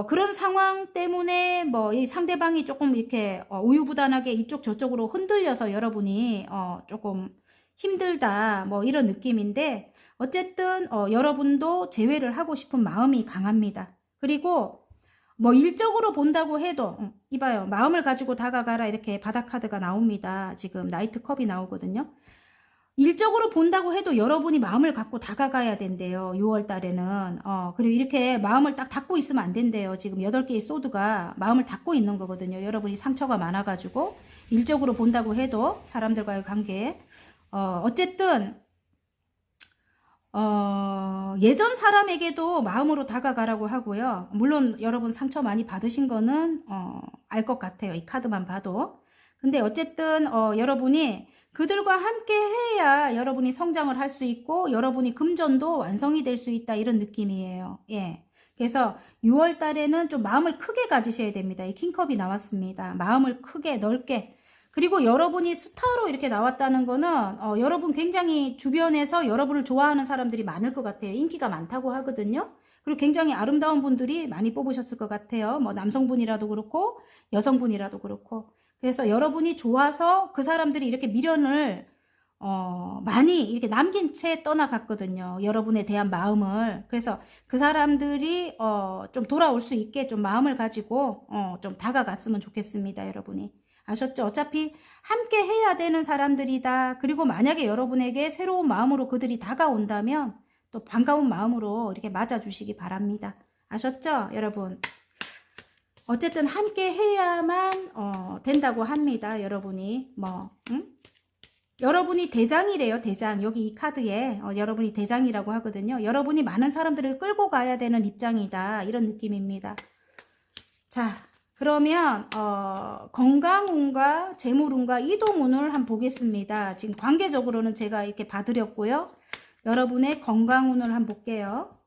그런 상황 때문에 이 상대방이 조금 이렇게 우유부단하게 이쪽 저쪽으로 흔들려서 여러분이 조금 힘들다 이런 느낌인데 어쨌든 여러분도 재회를 하고 싶은 마음이 강합니다. 그리고 일적으로 본다고 해도 이봐요. 마음을 가지고 다가가라 이렇게 바닥 카드가 나옵니다. 지금 나이트 컵이 나오거든요. 일적으로 본다고 해도 여러분이 마음을 갖고 다가가야 된대요. 6월 달에는. 그리고 이렇게 마음을 딱 닫고 있으면 안 된대요. 지금 8개의 소드가 마음을 닫고 있는 거거든요. 여러분이 상처가 많아가지고 일적으로 본다고 해도 사람들과의 관계에 어쨌든 예전 사람에게도 마음으로 다가가라고 하고요. 물론 여러분 상처 많이 받으신 거는 알 것 같아요. 이 카드만 봐도. 근데 어쨌든 여러분이 그들과 함께 해야 여러분이 성장을 할 수 있고 여러분이 금전도 완성이 될 수 있다 이런 느낌이에요. 예. 그래서 6월 달에는 좀 마음을 크게 가지셔야 됩니다. 이 킹컵이 나왔습니다. 마음을 크게 넓게. 그리고 여러분이 스타로 이렇게 나왔다는 거는 여러분 굉장히 주변에서 여러분을 좋아하는 사람들이 많을 것 같아요. 인기가 많다고 하거든요. 그리고 굉장히 아름다운 분들이 많이 뽑으셨을 것 같아요. 남성분이라도 그렇고 여성분이라도 그렇고. 그래서 여러분이 좋아서 그 사람들이 이렇게 미련을 많이 이렇게 남긴 채 떠나갔거든요. 여러분에 대한 마음을. 그래서 그 사람들이 좀 돌아올 수 있게 좀 마음을 가지고 좀 다가갔으면 좋겠습니다. 여러분이. 아셨죠? 어차피 함께 해야 되는 사람들이다. 그리고 만약에 여러분에게 새로운 마음으로 그들이 다가온다면 또 반가운 마음으로 이렇게 맞아주시기 바랍니다. 아셨죠? 여러분. 어쨌든 함께 해야만 된다고 합니다. 여러분이 여러분이 대장이래요. 대장. 여기 이 카드에 여러분이 대장이라고 하거든요. 여러분이 많은 사람들을 끌고 가야 되는 입장이다. 이런 느낌입니다. 자, 그러면 건강운과 재물운과 이동운을 한번 보겠습니다. 지금 관계적으로는 제가 이렇게 봐드렸고요. 여러분의 건강운을 한번 볼게요.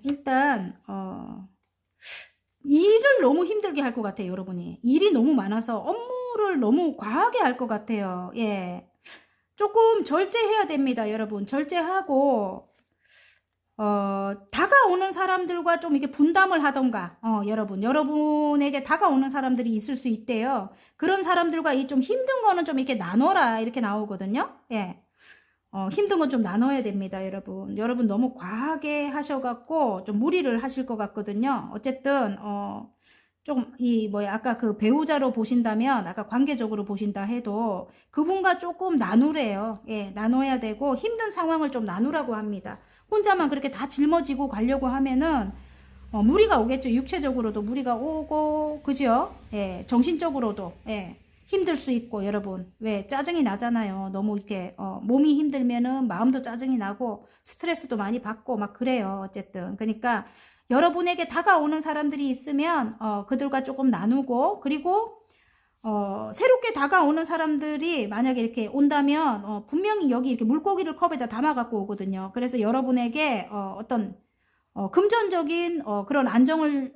일단 일을 너무 힘들게 할 것 같아요. 여러분이 일이 너무 많아서 업무를 너무 과하게 할 것 같아요. 예, 조금 절제해야 됩니다. 여러분 절제하고 다가오는 사람들과 좀 이렇게 분담을 하던가 여러분에게 다가오는 사람들이 있을 수 있대요. 그런 사람들과 이 좀 힘든 거는 좀 이렇게 나눠라 이렇게 나오거든요. 예. 힘든 건 좀 나눠야 됩니다, 여러분. 여러분 너무 과하게 하셔갖고 좀 무리를 하실 것 같거든요. 어쨌든 좀 아까 그 배우자로 보신다면 아까 관계적으로 보신다 해도 그분과 조금 나누래요. 예, 나눠야 되고 힘든 상황을 좀 나누라고 합니다. 혼자만 그렇게 다 짊어지고 가려고 하면은 무리가 오겠죠. 육체적으로도 무리가 오고 그죠? 예, 정신적으로도 예. 힘들 수 있고 여러분 왜 짜증이 나잖아요. 너무 이렇게 몸이 힘들면은 마음도 짜증이 나고 스트레스도 많이 받고 막 그래요. 어쨌든 그러니까 여러분에게 다가오는 사람들이 있으면 그들과 조금 나누고 그리고 새롭게 다가오는 사람들이 만약에 이렇게 온다면 분명히 여기 이렇게 물고기를 컵에다 담아 갖고 오거든요. 그래서 여러분에게 어떤 금전적인 그런 안정을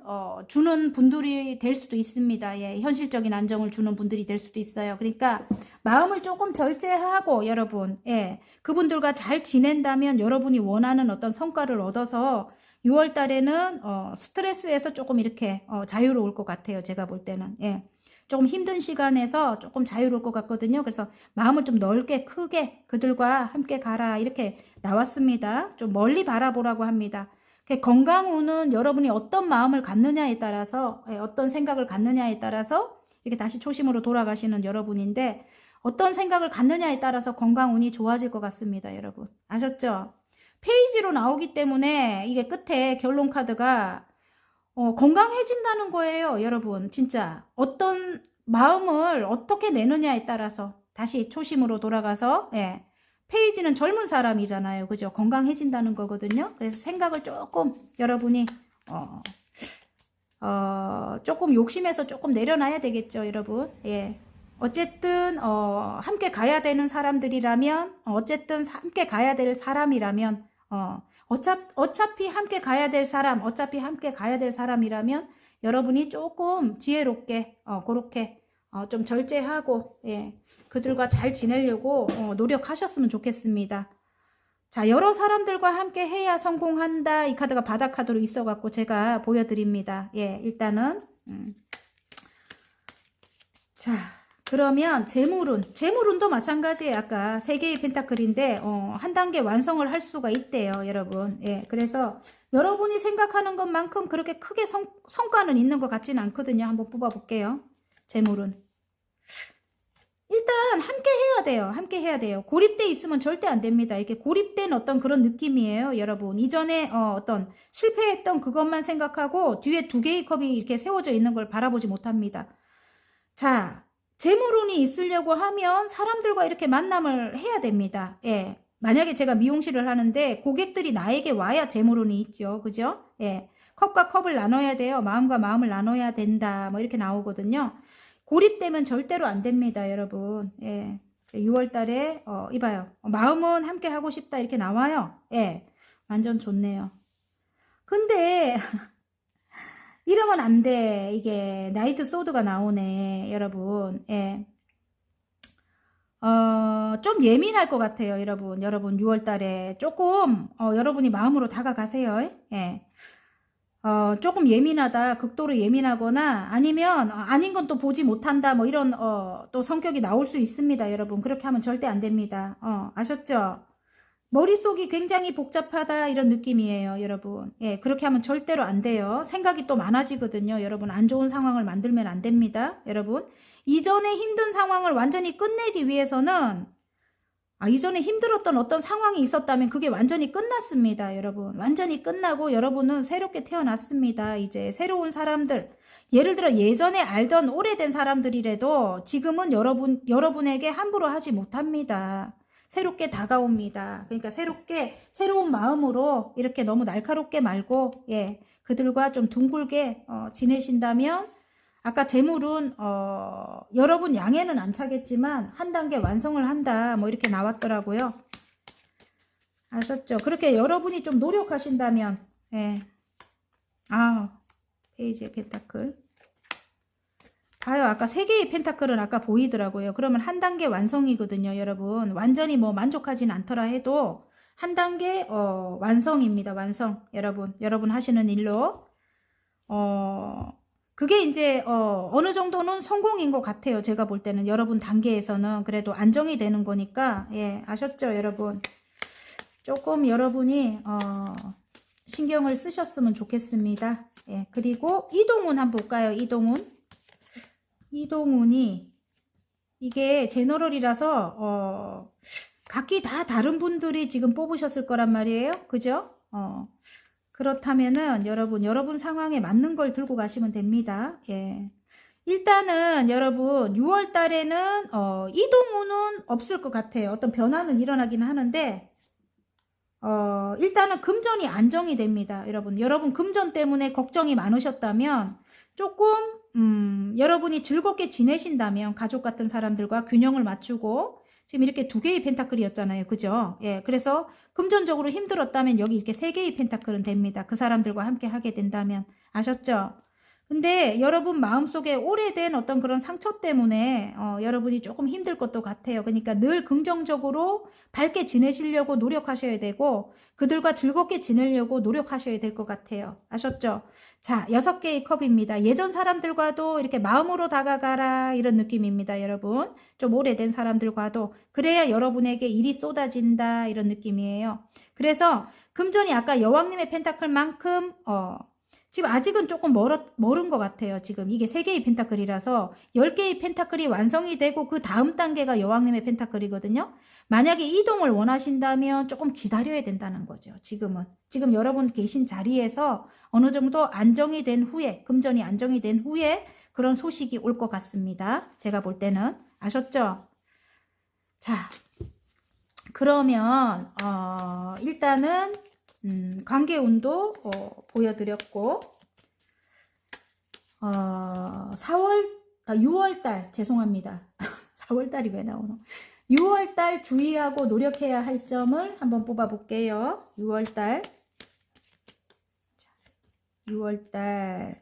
주는 분들이 될 수도 있습니다. 예, 현실적인 안정을 주는 분들이 될 수도 있어요. 그러니까 마음을 조금 절제하고 여러분, 예, 그분들과 잘 지낸다면 여러분이 원하는 어떤 성과를 얻어서 6월 달에는 스트레스에서 조금 이렇게 자유로울 것 같아요. 제가 볼 때는. 예. 조금 힘든 시간에서 조금 자유로울 것 같거든요. 그래서 마음을 좀 넓게 크게 그들과 함께 가라 이렇게 나왔습니다. 좀 멀리 바라보라고 합니다. 건강운은 여러분이 어떤 마음을 갖느냐에 따라서 어떤 생각을 갖느냐에 따라서 이렇게 다시 초심으로 돌아가시는 여러분인데 어떤 생각을 갖느냐에 따라서 건강운이 좋아질 것 같습니다. 여러분 아셨죠? 페이지로 나오기 때문에 이게 끝에 결론 카드가 건강해진다는 거예요. 여러분 진짜 어떤 마음을 어떻게 내느냐에 따라서 다시 초심으로 돌아가서 페이지는 젊은 사람이잖아요. 그죠? 건강해진다는 거거든요. 그래서 생각을 조금 여러분이 조금 욕심에서 조금 내려놔야 되겠죠. 여러분 어쨌든 함께 가야 되는 사람들이라면 어쨌든 함께 가야 될 사람이라면 어차피 함께 가야 될 사람 어차피 함께 가야 될 사람이라면 여러분이 조금 지혜롭게 그렇게 좀 절제하고 그들과 잘 지내려고 노력하셨으면 좋겠습니다. 자, 여러 사람들과 함께 해야 성공한다. 이 카드가 바닥 카드로 있어갖고 제가 보여드립니다. 일단은 자, 그러면 재물운도 마찬가지예요. 아까 3개의 펜타클인데 한 단계 완성을 할 수가 있대요. 여러분 그래서 여러분이 생각하는 것만큼 그렇게 크게 성과는 있는 것 같지는 않거든요. 한번 뽑아볼게요. 재물운 일단 함께 해야 돼요. 함께 해야 돼요. 고립돼 있으면 절대 안 됩니다. 이렇게 고립된 어떤 그런 느낌이에요. 여러분 이전에 어떤 실패했던 그것만 생각하고 뒤에 2개의 컵이 이렇게 세워져 있는 걸 바라보지 못합니다. 자, 재물운이 있으려고 하면 사람들과 이렇게 만남을 해야 됩니다. 만약에 제가 미용실을 하는데 고객들이 나에게 와야 재물운이 있죠. 그죠? 컵과 컵을 나눠야 돼요. 마음과 마음을 나눠야 된다. 뭐 이렇게 나오거든요. 고립되면 절대로 안 됩니다. 여러분 6월 달에 이봐요. 마음은 함께 하고 싶다 이렇게 나와요. 완전 좋네요. 근데 이러면 안 돼. 이게 나이트 소드가 나오네. 여러분 좀 예민할 것 같아요. 여러분 6월 달에 조금 여러분이 마음으로 다가가세요. 조금 예민하다, 극도로 예민하거나 아니면 아닌 건 또 보지 못한다 뭐 이런 또 성격이 나올 수 있습니다. 여러분 그렇게 하면 절대 안 됩니다. 아셨죠? 머릿속이 굉장히 복잡하다 이런 느낌이에요. 여러분 그렇게 하면 절대로 안 돼요. 생각이 또 많아지거든요. 여러분 안 좋은 상황을 만들면 안 됩니다. 여러분 이전에 힘든 상황을 완전히 끝내기 위해서는 이전에 힘들었던 어떤 상황이 있었다면 그게 완전히 끝났습니다. 여러분 완전히 끝나고 여러분은 새롭게 태어났습니다. 이제 새로운 사람들 예를 들어 예전에 알던 오래된 사람들이라도 지금은 여러분에게 함부로 하지 못합니다. 새롭게 다가옵니다. 그러니까 새로운 마음으로 이렇게 너무 날카롭게 말고 그들과 좀 둥글게 지내신다면 아까 재물은 여러분 양에는 안 차겠지만 한 단계 완성을 한다 뭐 이렇게 나왔더라고요. 아셨죠? 그렇게 여러분이 좀 노력하신다면 페이지의 펜타클 봐요. 아까 3개의 펜타클은 아까 보이더라고요. 그러면 한 단계 완성이거든요. 여러분 완전히 뭐 만족하진 않더라 해도 한 단계 완성입니다. 완성. 여러분 하시는 일로 그게 이제 어느 정도는 성공인 것 같아요. 제가 볼 때는 여러분 단계에서는 그래도 안정이 되는 거니까 아셨죠? 여러분 조금 여러분이 신경을 쓰셨으면 좋겠습니다. 그리고 이동운 한번 볼까요? 이동운이 이게 제너럴이라서 각기 다 다른 분들이 지금 뽑으셨을 거란 말이에요. 그죠? 그렇다면은 여러분 상황에 맞는 걸 들고 가시면 됩니다. 일단은 여러분 6월 달에는 이동운은 없을 것 같아요. 어떤 변화는 일어나긴 하는데 일단은 금전이 안정이 됩니다. 여러분 금전 때문에 걱정이 많으셨다면 조금 여러분이 즐겁게 지내신다면 가족 같은 사람들과 균형을 맞추고 지금 이렇게 2개의 펜타클이었잖아요. 그죠? 그래서 금전적으로 힘들었다면 여기 이렇게 3개의 펜타클은 됩니다. 그 사람들과 함께 하게 된다면. 아셨죠? 근데 여러분 마음속에 오래된 어떤 그런 상처 때문에 여러분이 조금 힘들 것도 같아요. 그러니까 늘 긍정적으로 밝게 지내시려고 노력하셔야 되고 그들과 즐겁게 지내려고 노력하셔야 될 것 같아요. 아셨죠? 자, 6개의 컵입니다. 예전 사람들과도 이렇게 마음으로 다가가라 이런 느낌입니다. 여러분. 좀 오래된 사람들과도 그래야 여러분에게 일이 쏟아진다 이런 느낌이에요. 그래서 금전이 아까 여왕님의 펜타클만큼 지금 아직은 조금 멀은 것 같아요. 지금 이게 3개의 펜타클이라서 10개의 펜타클이 완성이 되고 그 다음 단계가 여왕님의 펜타클이거든요. 만약에 이동을 원하신다면 조금 기다려야 된다는 거죠. 지금은. 지금 여러분 계신 자리에서 어느 정도 안정이 된 후에, 금전이 안정이 된 후에 그런 소식이 올 것 같습니다. 제가 볼 때는. 아셨죠? 자, 그러면 일단은 관계운도 보여드렸고 6월달 죄송합니다. 4월달이 왜 나오노? 6월달 주의하고 노력해야 할 점을 한번 뽑아볼게요. 6월달 6월달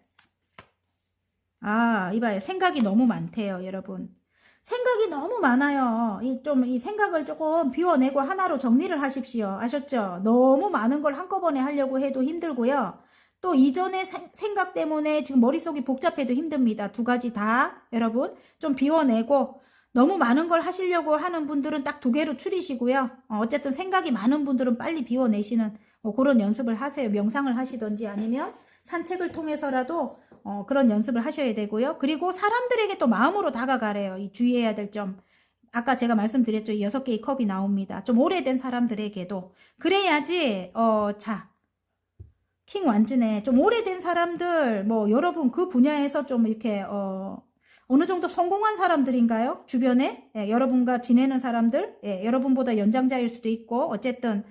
이봐요. 생각이 너무 많대요. 여러분. 생각이 너무 많아요. 이 생각을 조금 비워내고 하나로 정리를 하십시오. 아셨죠? 너무 많은 걸 한꺼번에 하려고 해도 힘들고요. 또 이전의 생각 때문에 지금 머릿속이 복잡해도 힘듭니다. 2가지 다 여러분 좀 비워내고 너무 많은 걸 하시려고 하는 분들은 딱 2개로 추리시고요. 어쨌든 생각이 많은 분들은 빨리 비워내시는 그런 연습을 하세요. 명상을 하시든지 아니면 산책을 통해서라도 그런 연습을 하셔야 되고요. 그리고 사람들에게 또 마음으로 다가가래요. 이 주의해야 될 점. 아까 제가 말씀드렸죠. 6개의 컵이 나옵니다. 좀 오래된 사람들에게도. 그래야지 자 킹 완즈네. 좀 오래된 사람들 뭐 여러분 그 분야에서 좀 이렇게 어느 정도 성공한 사람들인가요? 주변에 여러분과 지내는 사람들 여러분보다 연장자일 수도 있고 어쨌든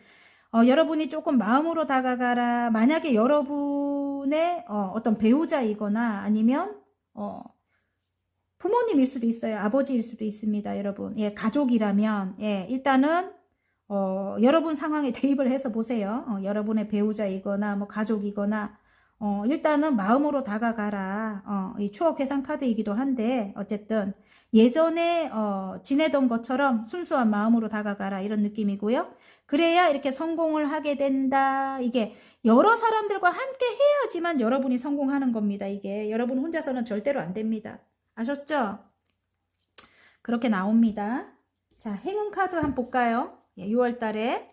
여러분이 조금 마음으로 다가가라. 만약에 여러분의 어떤 배우자이거나 아니면 부모님일 수도 있어요. 아버지일 수도 있습니다. 여러분. 가족이라면 일단은 여러분 상황에 대입을 해서 보세요. 여러분의 배우자이거나 뭐 가족이거나 일단은 마음으로 다가가라. 이 추억 회상 카드이기도 한데 어쨌든 예전에 지내던 것처럼 순수한 마음으로 다가가라 이런 느낌이고요. 그래야 이렇게 성공을 하게 된다. 이게 여러 사람들과 함께 해야지만 여러분이 성공하는 겁니다. 이게 여러분 혼자서는 절대로 안 됩니다. 아셨죠? 그렇게 나옵니다. 자, 행운 카드 한번 볼까요? 6월 달에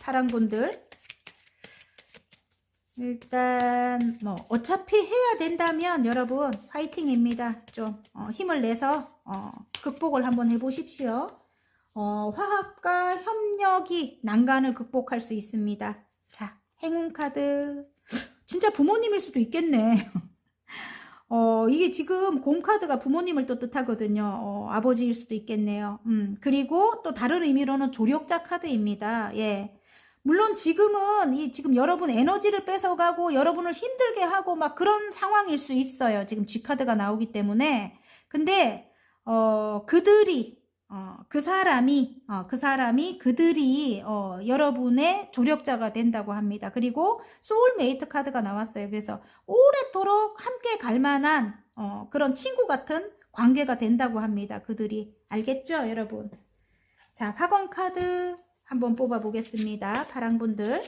파랑분들 일단 뭐 어차피 해야 된다면 여러분 화이팅입니다. 좀 힘을 내서 극복을 한번 해보십시오. 화합과 협력이 난간을 극복할 수 있습니다. 자, 행운 카드 진짜 부모님일 수도 있겠네. 이게 지금 곰카드가 부모님을 또 뜻하거든요. 아버지일 수도 있겠네요. 그리고 또 다른 의미로는 조력자 카드입니다. 물론 지금은 지금 여러분 에너지를 뺏어가고 여러분을 힘들게 하고 막 그런 상황일 수 있어요. 지금 G카드가 나오기 때문에. 근데 그 사람이 그들이 여러분의 조력자가 된다고 합니다. 그리고 소울메이트 카드가 나왔어요. 그래서 오래도록 함께 갈 만한 그런 친구 같은 관계가 된다고 합니다. 그들이. 알겠죠, 여러분? 자, 화건 카드 한번 뽑아 보겠습니다. 파랑분들.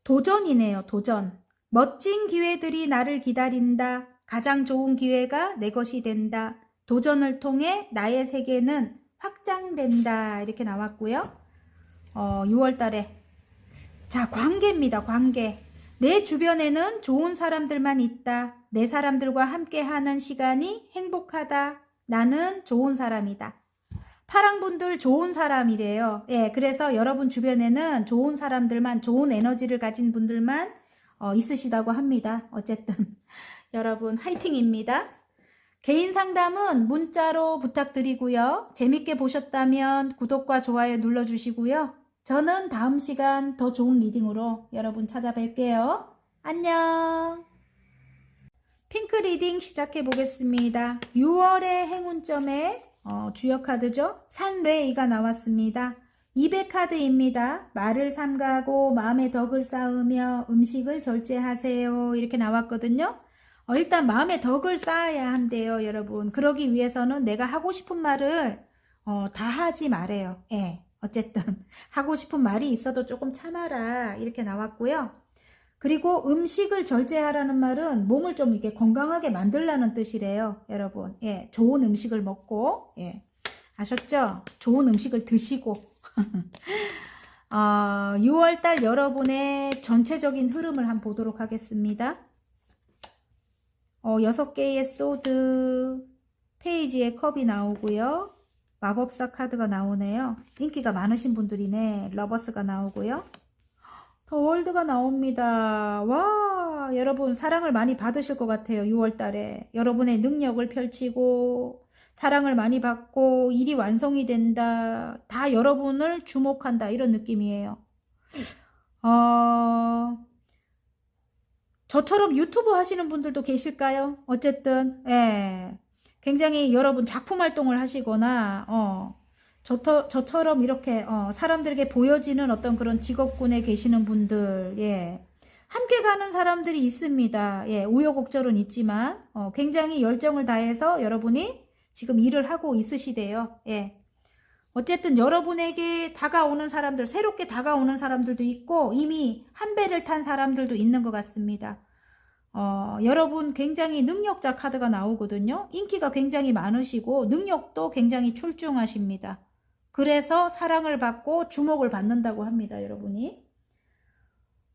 도전이네요. 도전. 멋진 기회들이 나를 기다린다. 가장 좋은 기회가 내 것이 된다. 도전을 통해 나의 세계는 확장된다. 이렇게 나왔고요. 6월 달에. 자, 관계입니다. 관계. 내 주변에는 좋은 사람들만 있다. 내 사람들과 함께하는 시간이 행복하다. 나는 좋은 사람이다. 파랑분들 좋은 사람이래요. 그래서 여러분 주변에는 좋은 사람들만, 좋은 에너지를 가진 분들만 있으시다고 합니다. 어쨌든 여러분 화이팅입니다. 개인 상담은 문자로 부탁드리고요. 재밌게 보셨다면 구독과 좋아요 눌러주시고요. 저는 다음 시간 더 좋은 리딩으로 여러분 찾아뵐게요. 안녕. 핑크 리딩 시작해 보겠습니다. 6월의 행운점에 주역 카드죠. 산레이가 나왔습니다. 200카드입니다. 말을 삼가고 마음의 덕을 쌓으며 음식을 절제하세요. 이렇게 나왔거든요. 일단 마음의 덕을 쌓아야 한대요, 여러분. 그러기 위해서는 내가 하고 싶은 말을 다 하지 말아요. 예. 어쨌든 하고 싶은 말이 있어도 조금 참아라. 이렇게 나왔고요. 그리고 음식을 절제하라는 말은 몸을 좀 이렇게 건강하게 만들라는 뜻이래요, 여러분. 예. 좋은 음식을 먹고, 예. 아셨죠? 좋은 음식을 드시고. 6월달 여러분의 전체적인 흐름을 한번 보도록 하겠습니다. 6개의 소드, 페이지에 컵이 나오고요. 마법사 카드가 나오네요. 인기가 많으신 분들이네. 러버스가 나오고요. 더 월드가 나옵니다. 와, 여러분 사랑을 많이 받으실 것 같아요. 6월달에 여러분의 능력을 펼치고 사랑을 많이 받고 일이 완성이 된다. 다 여러분을 주목한다. 이런 느낌이에요. 저처럼 유튜브 하시는 분들도 계실까요? 어쨌든 예, 굉장히 여러분 작품 활동을 하시거나 저처럼 이렇게 사람들에게 보여지는 어떤 그런 직업군에 계시는 분들, 예, 함께 가는 사람들이 있습니다. 예, 우여곡절은 있지만 굉장히 열정을 다해서 여러분이 지금 일을 하고 있으시대요. 예. 어쨌든 여러분에게 다가오는 사람들, 새롭게 다가오는 사람들도 있고 이미 한 배를 탄 사람들도 있는 것 같습니다. 여러분 굉장히 능력자 카드가 나오거든요. 인기가 굉장히 많으시고 능력도 굉장히 출중하십니다. 그래서 사랑을 받고 주목을 받는다고 합니다. 여러분이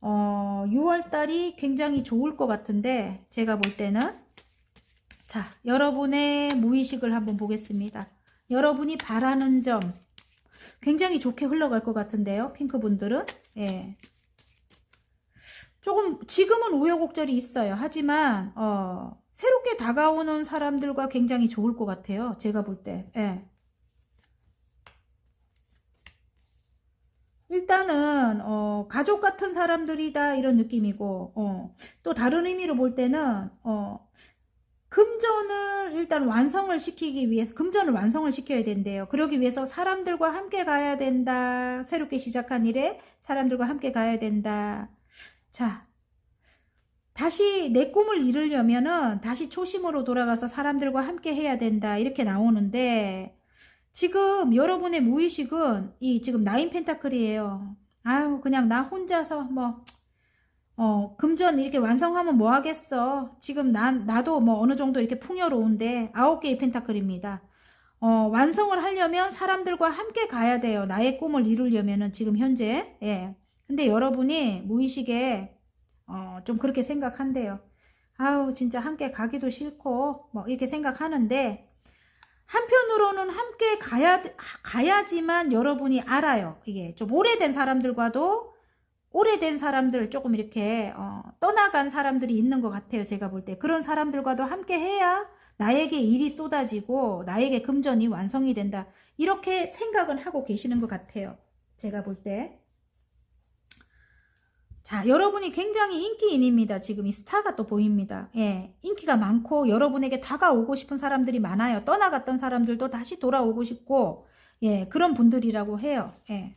6월달이 굉장히 좋을 것 같은데 제가 볼 때는 자, 여러분의 무의식을 한번 보겠습니다. 여러분이 바라는 점 굉장히 좋게 흘러갈 것 같은데요. 핑크분들은 예. 조금 지금은 우여곡절이 있어요. 하지만 새롭게 다가오는 사람들과 굉장히 좋을 것 같아요. 제가 볼 때 예. 일단은 가족 같은 사람들이다 이런 느낌이고 또 다른 의미로 볼 때는 금전을 일단 완성을 시키기 위해서 금전을 완성을 시켜야 된대요. 그러기 위해서 사람들과 함께 가야 된다. 새롭게 시작한 일에 사람들과 함께 가야 된다. 자, 다시 내 꿈을 이루려면은 다시 초심으로 돌아가서 사람들과 함께 해야 된다. 이렇게 나오는데 지금 여러분의 무의식은 이 지금 나인 펜타클이에요. 아유, 그냥 나 혼자서 뭐 금전 이렇게 완성하면 뭐 하겠어. 지금 나도 뭐 어느 정도 이렇게 풍요로운데 9개의 펜타클입니다. 완성을 하려면 사람들과 함께 가야 돼요. 나의 꿈을 이루려면은 지금 현재. 예. 근데 여러분이 무의식에 좀 그렇게 생각한대요. 아우, 진짜 함께 가기도 싫고 뭐 이렇게 생각하는데 한편으로는 함께 가야지만 여러분이 알아요. 이게 좀 오래된 사람들과도 오래된 사람들 조금 이렇게 떠나간 사람들이 있는 것 같아요. 제가 볼 때 그런 사람들과도 함께 해야 나에게 일이 쏟아지고 나에게 금전이 완성이 된다. 이렇게 생각은 하고 계시는 것 같아요. 제가 볼 때. 자, 여러분이 굉장히 인기인입니다. 지금 이 스타가 또 보입니다. 예, 인기가 많고 여러분에게 다가오고 싶은 사람들이 많아요. 떠나갔던 사람들도 다시 돌아오고 싶고 예, 그런 분들이라고 해요. 예.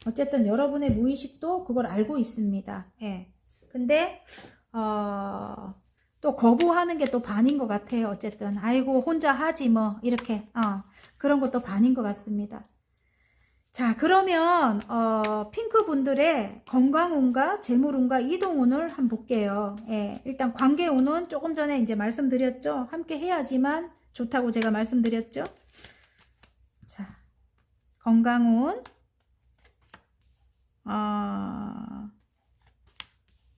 어쨌든 여러분의 무의식도 그걸 알고 있습니다. 예. 근데 또 거부하는 게 또 반인 것 같아요. 어쨌든 아이고 혼자 하지 뭐 이렇게 그런 것도 반인 것 같습니다. 자, 그러면 핑크 분들의 건강운과 재물운과 이동운을 한번 볼게요. 예. 일단 관계운은 조금 전에 이제 말씀드렸죠. 함께 해야지만 좋다고 제가 말씀드렸죠. 자, 건강운.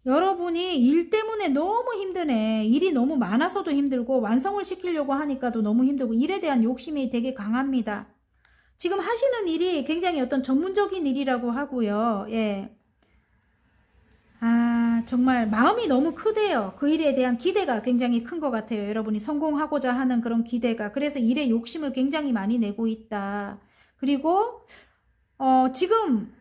여러분이 일 때문에 너무 힘드네. 일이 너무 많아서도 힘들고 완성을 시키려고 하니까도 너무 힘들고 일에 대한 욕심이 되게 강합니다. 지금 하시는 일이 굉장히 어떤 전문적인 일이라고 하고요. 예. 정말 마음이 너무 크대요. 그 일에 대한 기대가 굉장히 큰 것 같아요. 여러분이 성공하고자 하는 그런 기대가. 그래서 일에 욕심을 굉장히 많이 내고 있다. 그리고 지금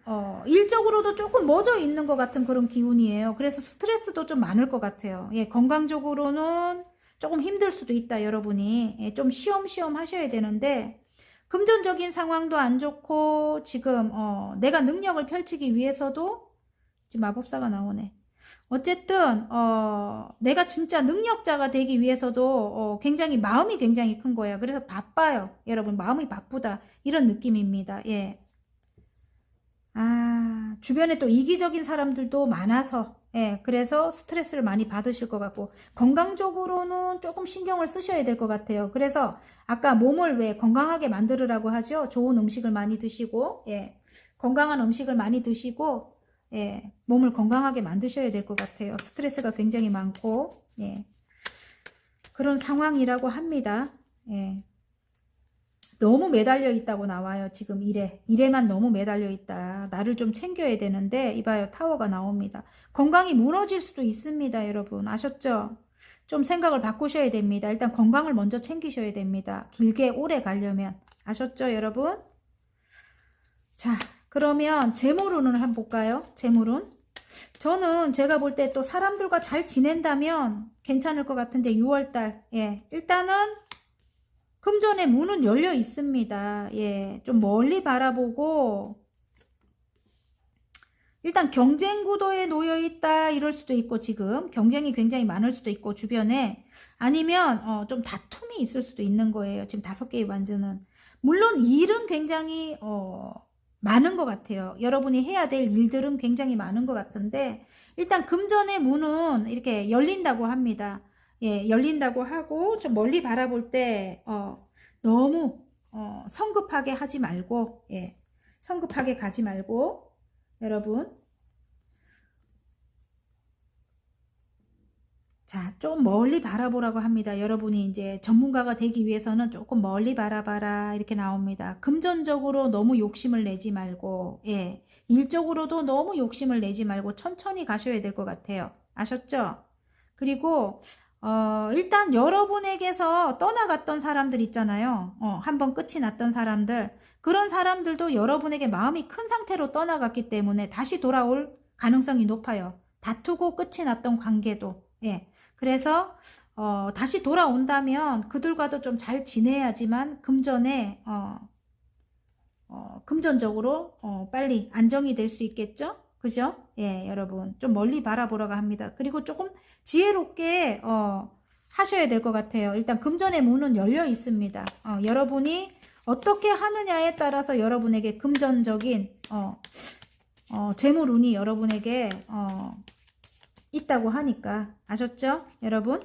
일적으로도 조금 멎어 있는 것 같은 그런 기운이에요. 그래서 스트레스도 좀 많을 것 같아요. 예, 건강적으로는 조금 힘들 수도 있다. 여러분이 좀 쉬엄쉬엄 하셔야 되는데 금전적인 상황도 안 좋고 지금 내가 능력을 펼치기 위해서도 지금 마법사가 나오네. 어쨌든 내가 진짜 능력자가 되기 위해서도 굉장히 마음이 굉장히 큰 거예요. 그래서 바빠요. 여러분 마음이 바쁘다 이런 느낌입니다. 예. 주변에 또 이기적인 사람들도 많아서 예, 그래서 스트레스를 많이 받으실 것 같고 건강적으로는 조금 신경을 쓰셔야 될 것 같아요. 그래서 아까 몸을 왜 건강하게 만들으라고 하죠. 좋은 음식을 많이 드시고 예, 건강한 음식을 많이 드시고 예, 몸을 건강하게 만드셔야 될 것 같아요. 스트레스가 굉장히 많고 예, 그런 상황이라고 합니다. 예. 너무 매달려 있다고 나와요. 지금 일에만 너무 매달려 있다. 나를 좀 챙겨야 되는데 이봐요. 타워가 나옵니다. 건강이 무너질 수도 있습니다. 여러분 아셨죠? 좀 생각을 바꾸셔야 됩니다. 일단 건강을 먼저 챙기셔야 됩니다. 길게 오래 가려면 아셨죠 여러분? 자 그러면 재물운을 한번 볼까요? 재물운 저는 제가 볼 때 또 사람들과 잘 지낸다면 괜찮을 것 같은데 6월달 예 일단은 금전의 문은 열려 있습니다. 예, 좀 멀리 바라보고 일단 경쟁 구도에 놓여 있다 이럴 수도 있고 지금 경쟁이 굉장히 많을 수도 있고 주변에 아니면 좀 다툼이 있을 수도 있는 거예요. 지금 5개의 완전은 물론 일은 굉장히 많은 것 같아요. 여러분이 해야 될 일들은 굉장히 많은 것 같은데 일단 금전의 문은 이렇게 열린다고 합니다. 예, 열린다고 하고 좀 멀리 바라볼 때 너무 성급하게 하지 말고 예, 성급하게 가지 말고 여러분 자, 좀 멀리 바라보라고 합니다. 여러분이 이제 전문가가 되기 위해서는 조금 멀리 바라봐라 이렇게 나옵니다. 금전적으로 너무 욕심을 내지 말고 예, 일적으로도 너무 욕심을 내지 말고 천천히 가셔야 될 것 같아요. 아셨죠? 그리고 일단 여러분에게서 떠나갔던 사람들 있잖아요. 한번 끝이 났던 사람들. 그런 사람들도 여러분에게 마음이 큰 상태로 떠나갔기 때문에 다시 돌아올 가능성이 높아요. 다투고 끝이 났던 관계도. 예. 그래서 다시 돌아온다면 그들과도 좀 잘 지내야지만 금전에 금전적으로 빨리 안정이 될 수 있겠죠? 그죠? 예, 여러분 좀 멀리 바라보라고 합니다. 그리고 조금 지혜롭게 하셔야 될 것 같아요. 일단 금전의 문은 열려 있습니다. 여러분이 어떻게 하느냐에 따라서 여러분에게 금전적인 재물운이 여러분에게 있다고 하니까 아셨죠? 여러분?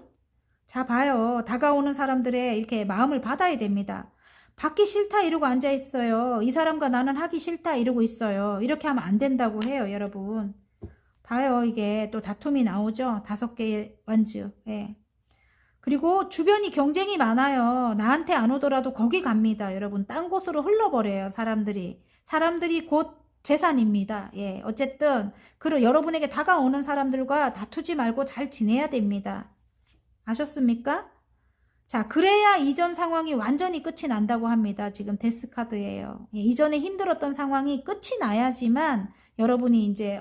자 봐요. 다가오는 사람들의 이렇게 마음을 받아야 됩니다. 받기 싫다 이러고 앉아있어요. 이 사람과 나는 하기 싫다 이러고 있어요. 이렇게 하면 안 된다고 해요. 여러분 봐요. 이게 또 다툼이 나오죠. 5개의 완즈. 예. 그리고 주변이 경쟁이 많아요. 나한테 안 오더라도 거기 갑니다. 여러분 딴 곳으로 흘러버려요. 사람들이 곧 재산입니다. 예, 어쨌든 여러분에게 다가오는 사람들과 다투지 말고 잘 지내야 됩니다. 아셨습니까? 자, 그래야 이전 상황이 완전히 끝이 난다고 합니다. 지금 데스 카드예요. 예, 이전에 힘들었던 상황이 끝이 나야지만 여러분이 이제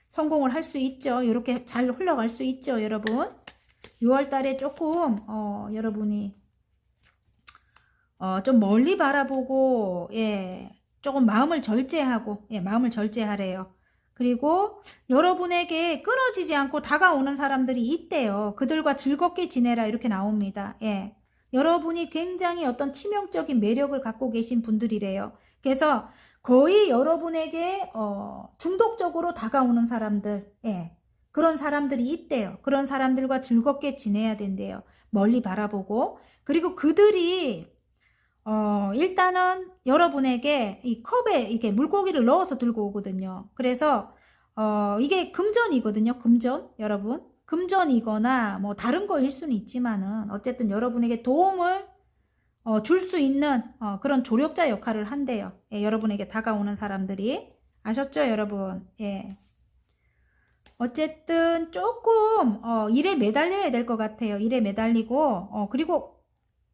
성공을 할 수 있죠. 이렇게 잘 흘러갈 수 있죠, 여러분. 6월 달에 조금 여러분이 좀 멀리 바라보고 예. 조금 마음을 절제하고 예, 마음을 절제하래요. 그리고 여러분에게 끊어지지 않고 다가오는 사람들이 있대요. 그들과 즐겁게 지내라 이렇게 나옵니다. 예. 여러분이 굉장히 어떤 치명적인 매력을 갖고 계신 분들이래요. 그래서 거의 여러분에게 중독적으로 다가오는 사람들 예. 그런 사람들이 있대요. 그런 사람들과 즐겁게 지내야 된대요. 멀리 바라보고 그리고 그들이 일단은 여러분에게 이 컵에 이렇게 물고기를 넣어서 들고 오거든요. 그래서 이게 금전이거든요. 금전 여러분 금전이거나 뭐 다른 거일 수는 있지만은 어쨌든 여러분에게 도움을 줄 수 있는 그런 조력자 역할을 한대요. 예, 여러분에게 다가오는 사람들이 아셨죠 여러분? 예. 어쨌든 조금 일에 매달려야 될 것 같아요. 일에 매달리고 그리고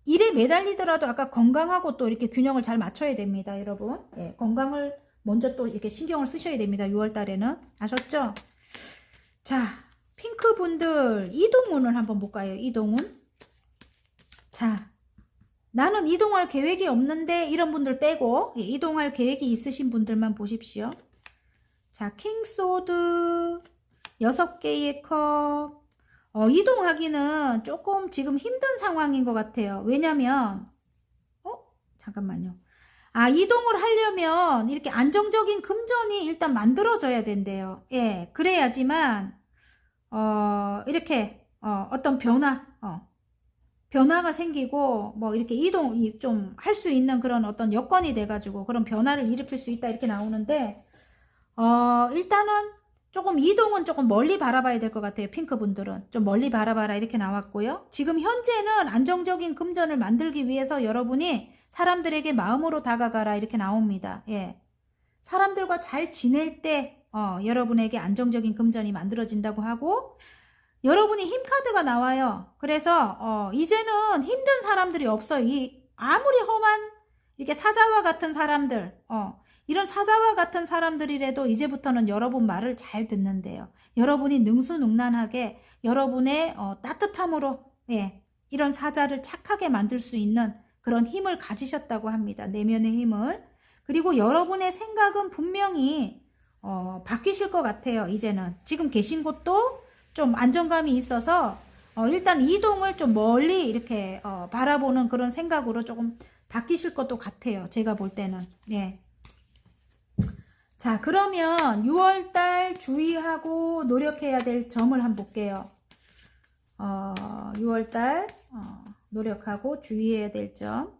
일에 매달리더라도 아까 건강하고 또 이렇게 균형을 잘 맞춰야 됩니다, 여러분. 예, 건강을 먼저 또 이렇게 신경을 쓰셔야 됩니다, 6월 달에는. 아셨죠? 자, 핑크분들, 이동운을 한번 볼까요, 이동운? 자, 나는 이동할 계획이 없는데 이런 분들 빼고 예, 이동할 계획이 있으신 분들만 보십시오. 자, 킹소드 6개의 컵. 이동하기는 조금 지금 힘든 상황인 것 같아요. 왜냐면 잠깐만요. 이동을 하려면 이렇게 안정적인 금전이 일단 만들어져야 된대요. 예, 그래야지만 이렇게 어떤 변화가 생기고 뭐 이렇게 이동이 좀 할 수 있는 그런 어떤 여건이 돼가지고 그런 변화를 일으킬 수 있다 이렇게 나오는데 일단은 조금 이동은 조금 멀리 바라봐야 될 것 같아요. 핑크분들은 좀 멀리 바라봐라 이렇게 나왔고요. 지금 현재는 안정적인 금전을 만들기 위해서 여러분이 사람들에게 마음으로 다가가라 이렇게 나옵니다. 예, 사람들과 잘 지낼 때 여러분에게 안정적인 금전이 만들어진다고 하고 여러분이 힘카드가 나와요. 그래서 이제는 힘든 사람들이 없어요. 아무리 험한 이렇게 사자와 같은 사람들 이런 사자와 같은 사람들이라도 이제부터는 여러분 말을 잘 듣는데요. 여러분이 능수능란하게 여러분의 따뜻함으로 예, 이런 사자를 착하게 만들 수 있는 그런 힘을 가지셨다고 합니다. 내면의 힘을. 그리고 여러분의 생각은 분명히 바뀌실 것 같아요. 이제는 지금 계신 곳도 좀 안정감이 있어서 일단 이동을 좀 멀리 이렇게 바라보는 그런 생각으로 조금 바뀌실 것도 같아요. 제가 볼 때는. 예. 자, 그러면 6월달 주의하고 노력해야 될 점을 한번 볼게요. 6월달 노력하고 주의해야 될 점.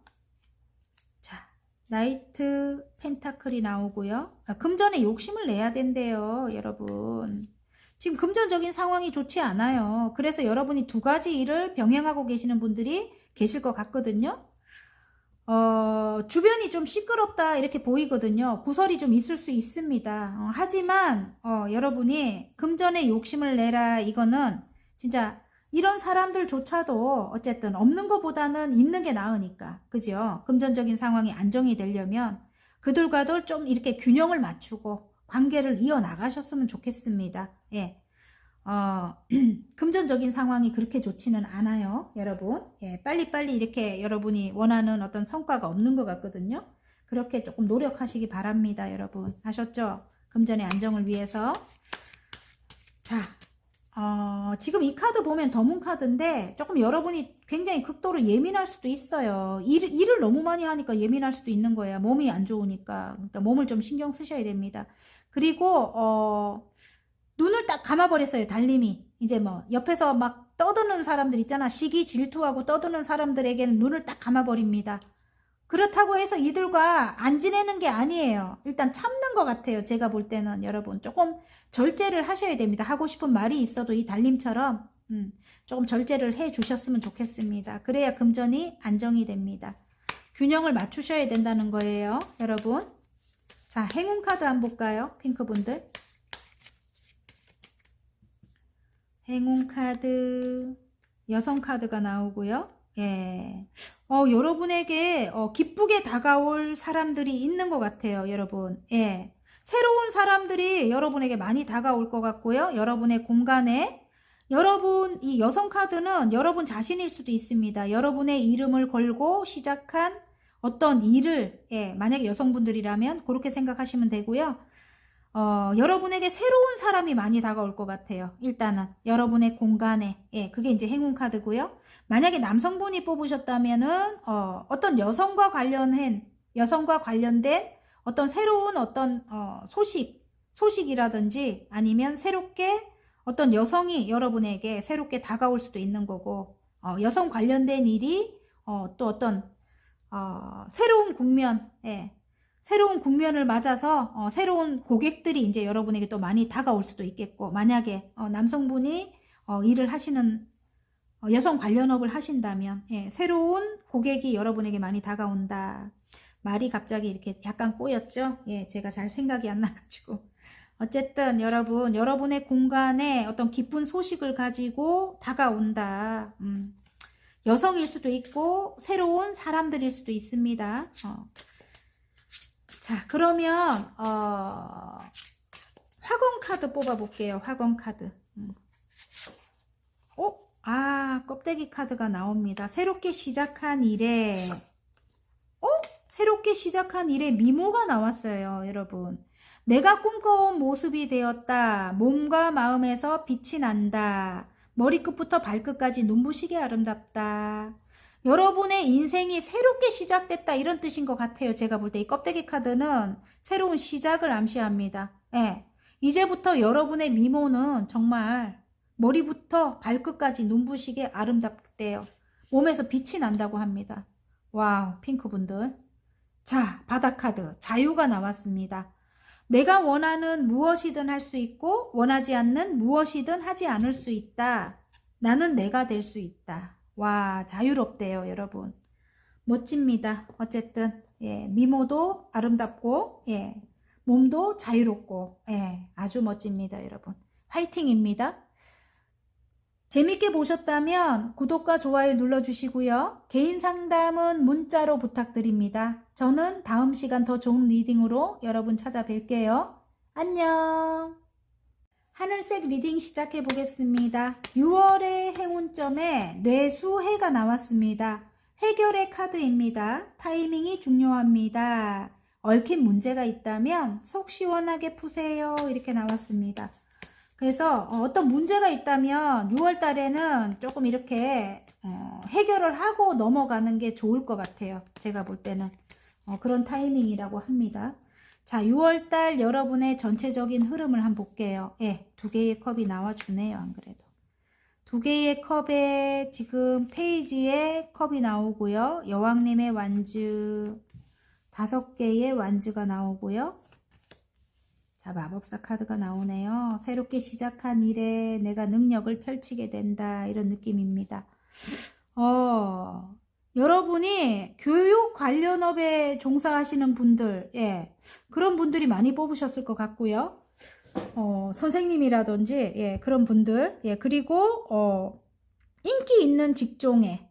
자, 나이트 펜타클이 나오고요. 금전에 욕심을 내야 된대요, 여러분. 지금 금전적인 상황이 좋지 않아요. 그래서 여러분이 두 가지 일을 병행하고 계시는 분들이 계실 것 같거든요. 주변이 좀 시끄럽다 이렇게 보이거든요. 구설이 좀 있을 수 있습니다. 하지만 여러분이 금전에 욕심을 내라 이거는 진짜 이런 사람들조차도 어쨌든 없는 것보다는 있는 게 나으니까 그죠? 금전적인 상황이 안정이 되려면 그들과도 좀 이렇게 균형을 맞추고 관계를 이어나가셨으면 좋겠습니다. 예. 금전적인 상황이 그렇게 좋지는 않아요, 여러분. 예, 빨리빨리 이렇게 여러분이 원하는 어떤 성과가 없는 것 같거든요. 그렇게 조금 노력하시기 바랍니다, 여러분. 아셨죠? 금전의 안정을 위해서. 자, 지금 이 카드 보면 더문 카드인데 조금 여러분이 굉장히 극도로 예민할 수도 있어요. 일을 너무 많이 하니까 예민할 수도 있는 거야. 몸이 안 좋으니까. 그러니까 몸을 좀 신경 쓰셔야 됩니다. 그리고 눈을 딱 감아버렸어요. 달님이. 이제 뭐 옆에서 막 떠드는 사람들 있잖아. 시기 질투하고 떠드는 사람들에게는 눈을 딱 감아버립니다. 그렇다고 해서 이들과 안 지내는 게 아니에요. 일단 참는 것 같아요. 제가 볼 때는 여러분 조금 절제를 하셔야 됩니다. 하고 싶은 말이 있어도 이 달님처럼 조금 절제를 해 주셨으면 좋겠습니다. 그래야 금전이 안정이 됩니다. 균형을 맞추셔야 된다는 거예요. 여러분. 자, 행운 카드 한번 볼까요? 핑크분들. 행운 카드, 여성 카드가 나오고요. 예. 여러분에게 기쁘게 다가올 사람들이 있는 것 같아요, 여러분. 예. 새로운 사람들이 여러분에게 많이 다가올 것 같고요. 여러분의 공간에 여러분 이 여성 카드는 여러분 자신일 수도 있습니다. 여러분의 이름을 걸고 시작한 어떤 일을 만약에 여성분들이라면 그렇게 생각하시면 되고요. 여러분에게 새로운 사람이 많이 다가올 것 같아요. 일단은 여러분의 공간에 그게 이제 행운 카드고요. 만약에 남성분이 뽑으셨다면은 어떤 여성과 관련된 어떤 새로운 어떤 소식이라든지 아니면 새롭게 어떤 여성이 여러분에게 새롭게 다가올 수도 있는 거고 여성 관련된 일이 또 어떤 새로운 국면을 맞아서 새로운 고객들이 이제 여러분에게 또 많이 다가올 수도 있겠고 만약에 남성분이 일을 하시는 여성 관련업을 하신다면 새로운 고객이 여러분에게 많이 다가온다. 말이 갑자기 이렇게 약간 꼬였죠? 제가 잘 생각이 안 나가지고 어쨌든 여러분의 공간에 어떤 기쁜 소식을 가지고 다가온다. 여성일 수도 있고 새로운 사람들일 수도 있습니다. 자, 그러면 화건 카드 뽑아볼게요. 화건 카드. 아, 껍데기 카드가 나옵니다. 새롭게 시작한 일에, 새롭게 시작한 일에 미모가 나왔어요, 여러분. 내가 꿈꿔온 모습이 되었다. 몸과 마음에서 빛이 난다. 머리끝부터 발끝까지 눈부시게 아름답다. 여러분의 인생이 새롭게 시작됐다, 이런 뜻인 것 같아요. 제가 볼 때 이 껍데기 카드는 새로운 시작을 암시합니다. 예. 이제부터 여러분의 미모는 정말 머리부터 발끝까지 눈부시게 아름답대요. 몸에서 빛이 난다고 합니다. 와우, 핑크분들. 자, 바다카드 자유가 나왔습니다. 내가 원하는 무엇이든 할 수 있고 원하지 않는 무엇이든 하지 않을 수 있다. 나는 내가 될 수 있다. 와, 자유롭대요, 여러분. 멋집니다. 어쨌든 예, 미모도 아름답고 예, 몸도 자유롭고 예, 아주 멋집니다, 여러분. 화이팅입니다. 재밌게 보셨다면 구독과 좋아요 눌러주시고요. 개인 상담은 문자로 부탁드립니다. 저는 다음 시간 더 좋은 리딩으로 여러분 찾아뵐게요. 안녕. 하늘색 리딩 시작해 보겠습니다. 6월의 행운점에 뇌수해가 나왔습니다. 해결의 카드입니다. 타이밍이 중요합니다. 얽힌 문제가 있다면 속 시원하게 푸세요. 이렇게 나왔습니다. 그래서 어떤 문제가 있다면 6월 달에는 조금 이렇게 해결을 하고 넘어가는 게 좋을 것 같아요. 제가 볼 때는 그런 타이밍이라고 합니다. 자, 6월 달 여러분의 전체적인 흐름을 한번 볼게요. 예, 2개의 컵이 나와주네요. 안 그래도 2개의 컵에 지금 페이지에 컵이 나오고요. 여왕님의 완즈 5개의 완즈가 나오고요. 자, 마법사 카드가 나오네요. 새롭게 시작한 일에 내가 능력을 펼치게 된다. 이런 느낌입니다. 여러분이 교육 관련업에 종사하시는 분들, 예, 그런 분들이 많이 뽑으셨을 것 같고요. 선생님이라든지, 예, 그런 분들, 예, 그리고, 인기 있는 직종에,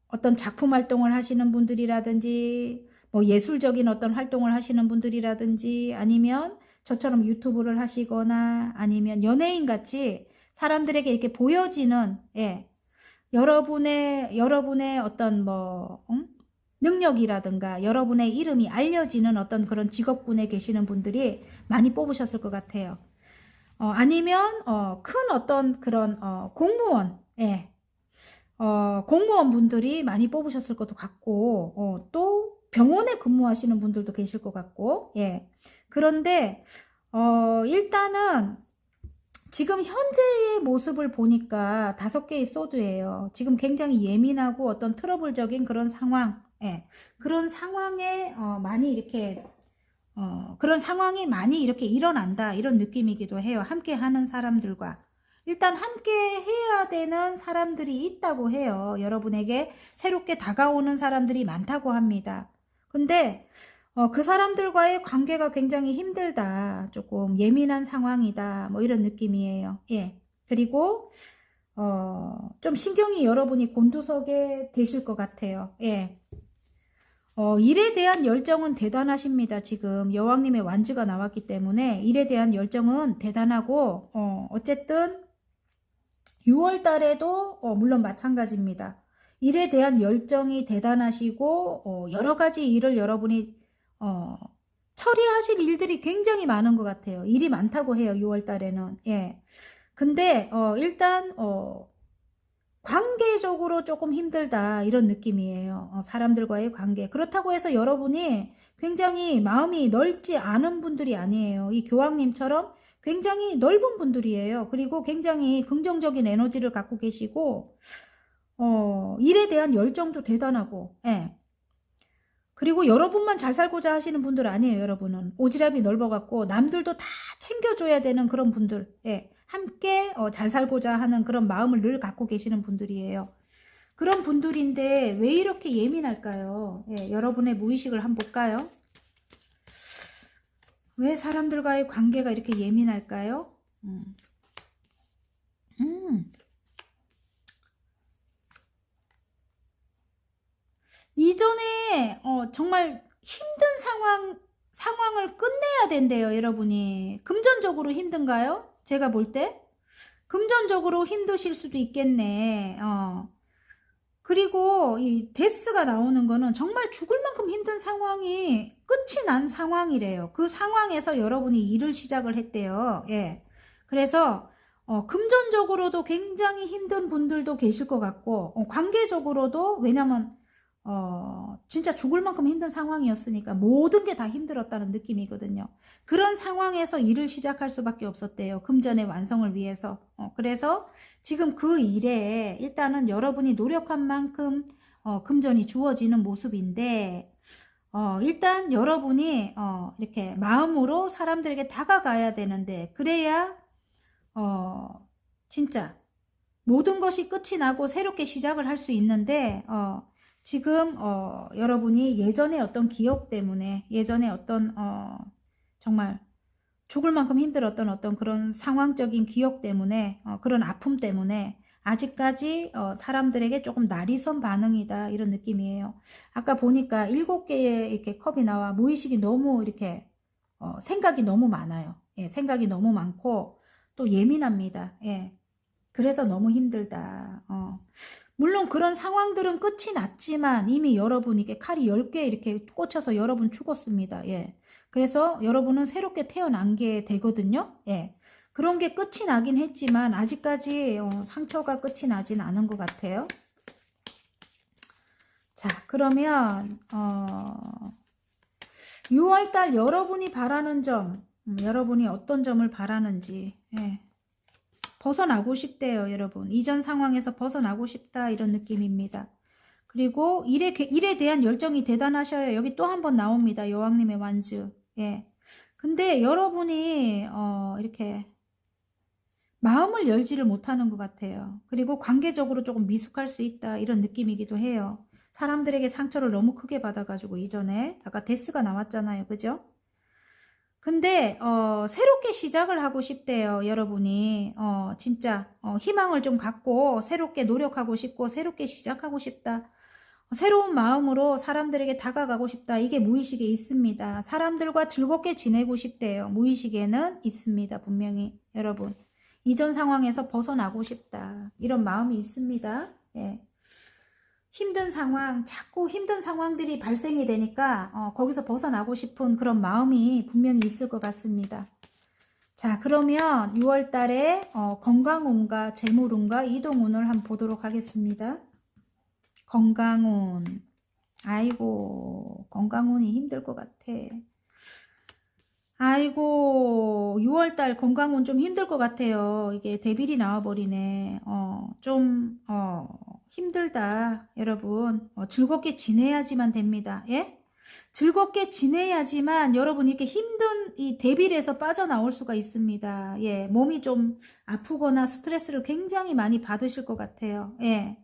어떤 작품 활동을 하시는 분들이라든지, 뭐 예술적인 어떤 활동을 하시는 분들이라든지, 아니면 저처럼 유튜브를 하시거나 아니면 연예인 같이 사람들에게 이렇게 보여지는 예, 여러분의 어떤 능력이라든가 여러분의 이름이 알려지는 어떤 그런 직업군에 계시는 분들이 많이 뽑으셨을 것 같아요. 아니면 큰 어떤 그런 공무원 예, 공무원 분들이 많이 뽑으셨을 것도 같고 또 병원에 근무하시는 분들도 계실 것 같고 예. 그런데 일단은 지금 현재의 모습을 보니까 5개의 소드예요. 지금 굉장히 예민하고 어떤 트러블적인 그런 상황, 예. 그런 상황에 많이 이렇게 그런 상황이 많이 이렇게 일어난다 이런 느낌이기도 해요. 함께 하는 사람들과 일단 함께 해야 되는 사람들이 있다고 해요. 여러분에게 새롭게 다가오는 사람들이 많다고 합니다. 근데 그 사람들과의 관계가 굉장히 힘들다. 조금 예민한 상황이다. 뭐 이런 느낌이에요. 예. 그리고 좀 신경이 여러분이 곤두서게 되실 것 같아요. 예. 일에 대한 열정은 대단하십니다. 지금 여왕님의 완즈가 나왔기 때문에 일에 대한 열정은 대단하고 어쨌든 6월 달에도 물론 마찬가지입니다. 일에 대한 열정이 대단하시고 여러 가지 일을 여러분이 처리하실 일들이 굉장히 많은 것 같아요. 일이 많다고 해요. 6월 달에는. 예. 근데 일단 관계적으로 조금 힘들다 이런 느낌이에요. 사람들과의 관계. 그렇다고 해서 여러분이 굉장히 마음이 넓지 않은 분들이 아니에요. 이 교황님처럼 굉장히 넓은 분들이에요. 그리고 굉장히 긍정적인 에너지를 갖고 계시고 일에 대한 열정도 대단하고 예. 그리고 여러분만 잘 살고자 하시는 분들 아니에요. 여러분은 오지랖이 넓어갖고 남들도 다 챙겨줘야 되는 그런 분들 예. 함께 잘 살고자 하는 그런 마음을 늘 갖고 계시는 분들이에요. 그런 분들인데 왜 이렇게 예민할까요? 예, 여러분의 무의식을 한번 볼까요? 왜 사람들과의 관계가 이렇게 예민할까요? 이전에 정말 힘든 상황을 끝내야 된대요. 여러분이 금전적으로 힘든가요? 제가 볼 때 금전적으로 힘드실 수도 있겠네. 그리고 이 데스가 나오는 거는 정말 죽을 만큼 힘든 상황이 끝이 난 상황이래요. 그 상황에서 여러분이 일을 시작을 했대요. 예. 그래서 금전적으로도 굉장히 힘든 분들도 계실 것 같고 관계적으로도 왜냐면 진짜 죽을 만큼 힘든 상황이었으니까 모든 게 다 힘들었다는 느낌이거든요. 그런 상황에서 일을 시작할 수밖에 없었대요. 금전의 완성을 위해서. 그래서 지금 그 일에 일단은 여러분이 노력한 만큼 금전이 주어지는 모습인데 일단 여러분이 이렇게 마음으로 사람들에게 다가가야 되는데 그래야 진짜 모든 것이 끝이 나고 새롭게 시작을 할 수 있는데 지금 여러분이 예전의 어떤 기억 때문에 예전에 어떤 정말 죽을 만큼 힘들었던 어떤 그런 상황적인 기억 때문에 그런 아픔 때문에 아직까지 사람들에게 조금 날이선 반응이다 이런 느낌이에요. 아까 보니까 7개의 이렇게 컵이 나와 무의식이 너무 이렇게 생각이 너무 많아요. 예, 생각이 너무 많고 또 예민합니다. 예. 그래서 너무 힘들다. 물론 그런 상황들은 끝이 났지만 이미 여러분에게 칼이 10개 이렇게 꽂혀서 여러분 죽었습니다. 예. 그래서 여러분은 새롭게 태어난 게 되거든요. 예. 그런 게 끝이 나긴 했지만 아직까지 상처가 끝이 나진 않은 것 같아요. 자, 그러면 6월달 여러분이 바라는 점, 여러분이 어떤 점을 바라는지 예. 벗어나고 싶대요, 여러분. 이전 상황에서 벗어나고 싶다 이런 느낌입니다. 그리고 일에 대한 열정이 대단하셔요. 여기 또 한 번 나옵니다. 여왕님의 완즈. 예. 근데 여러분이 이렇게 마음을 열지를 못하는 것 같아요. 그리고 관계적으로 조금 미숙할 수 있다 이런 느낌이기도 해요. 사람들에게 상처를 너무 크게 받아가지고 이전에 아까 데스가 나왔잖아요. 그죠? 근데 새롭게 시작을 하고 싶대요. 여러분이 진짜 희망을 좀 갖고 새롭게 노력하고 싶고 새롭게 시작하고 싶다. 새로운 마음으로 사람들에게 다가가고 싶다. 이게 무의식에 있습니다. 사람들과 즐겁게 지내고 싶대요. 무의식에는 있습니다. 분명히 여러분. 이전 상황에서 벗어나고 싶다. 이런 마음이 있습니다. 예. 힘든 상황, 자꾸 힘든 상황들이 발생이 되니까 거기서 벗어나고 싶은 그런 마음이 분명히 있을 것 같습니다. 자, 그러면 6월 달에 건강운과 재물운과 이동운을 한번 보도록 하겠습니다. 건강운. 아이고, 건강운이 힘들 것 같아. 아이고, 6월달 건강운 좀 힘들 것 같아요. 이게 데빌이 나와버리네. 좀 힘들다, 여러분. 즐겁게 지내야지만 됩니다. 예? 즐겁게 지내야지만 여러분 이렇게 힘든 이 데빌에서 빠져나올 수가 있습니다. 예, 몸이 좀 아프거나 스트레스를 굉장히 많이 받으실 것 같아요. 예.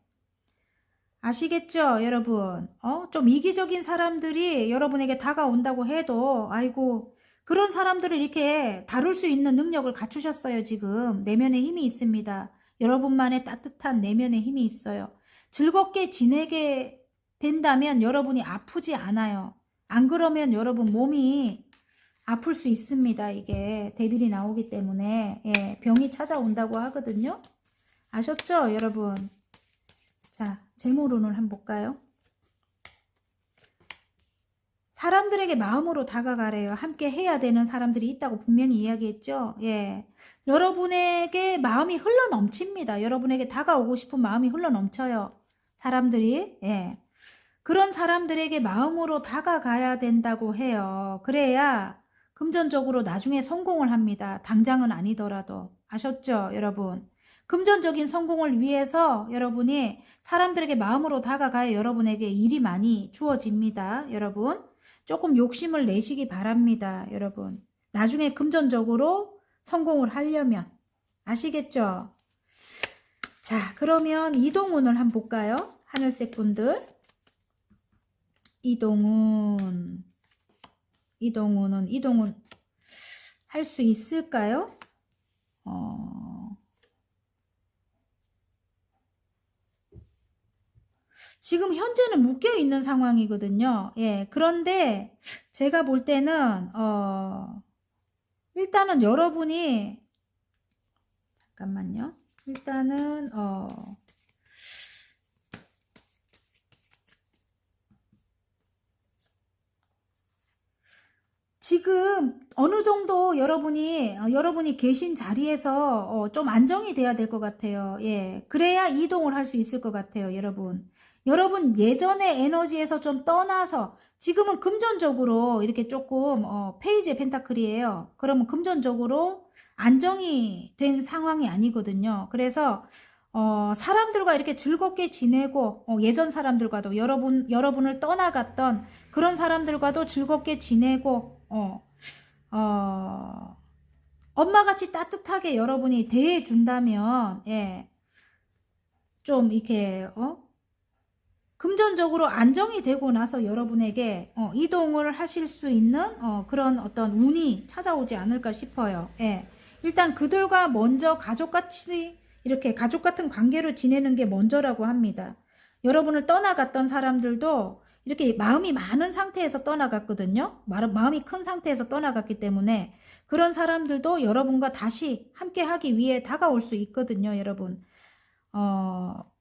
아시겠죠, 여러분? 좀 이기적인 사람들이 여러분에게 다가온다고 해도, 아이고, 그런 사람들을 이렇게 다룰 수 있는 능력을 갖추셨어요, 지금. 내면에 힘이 있습니다. 여러분만의 따뜻한 내면에 힘이 있어요. 즐겁게 지내게 된다면 여러분이 아프지 않아요. 안 그러면 여러분 몸이 아플 수 있습니다, 이게. 데빌이 나오기 때문에. 예, 병이 찾아온다고 하거든요. 아셨죠, 여러분? 자, 재물운을 한번 볼까요? 사람들에게 마음으로 다가가래요. 함께 해야 되는 사람들이 있다고 분명히 이야기했죠. 예. 여러분에게 마음이 흘러 넘칩니다. 여러분에게 다가오고 싶은 마음이 흘러 넘쳐요. 사람들이. 예. 그런 사람들에게 마음으로 다가가야 된다고 해요. 그래야 금전적으로 나중에 성공을 합니다. 당장은 아니더라도. 아셨죠, 여러분? 금전적인 성공을 위해서 여러분이 사람들에게 마음으로 다가가야 여러분에게 일이 많이 주어집니다. 여러분. 조금 욕심을 내시기 바랍니다. 여러분. 나중에 금전적으로 성공을 하려면. 아시겠죠? 자, 그러면 이동운을 한번 볼까요? 하늘색 분들. 이동운 할 수 있을까요? 지금 현재는 묶여 있는 상황이거든요. 예, 그런데 제가 볼 때는 일단은 여러분이 잠깐만요. 일단은 지금 어느 정도 여러분이 계신 자리에서 좀 안정이 돼야 될 것 같아요. 예. 그래야 이동을 할 수 있을 것 같아요, 여러분. 여러분 예전의 에너지에서 좀 떠나서 지금은 금전적으로 이렇게 조금 페이지의 펜타클이에요. 그러면 금전적으로 안정이 된 상황이 아니거든요. 그래서 사람들과 이렇게 즐겁게 지내고 예전 사람들과도 여러분을 떠나갔던 그런 사람들과도 즐겁게 지내고 엄마같이 따뜻하게 여러분이 대해준다면 예, 좀 이렇게 금전적으로 안정이 되고 나서 여러분에게 이동을 하실 수 있는 그런 어떤 운이 찾아오지 않을까 싶어요. 예. 일단 그들과 먼저 가족같이 이렇게 가족 같은 관계로 지내는 게 먼저라고 합니다. 여러분을 떠나갔던 사람들도 이렇게 마음이 많은 상태에서 떠나갔거든요. 마음이 큰 상태에서 떠나갔기 때문에 그런 사람들도 여러분과 다시 함께 하기 위해 다가올 수 있거든요, 여러분.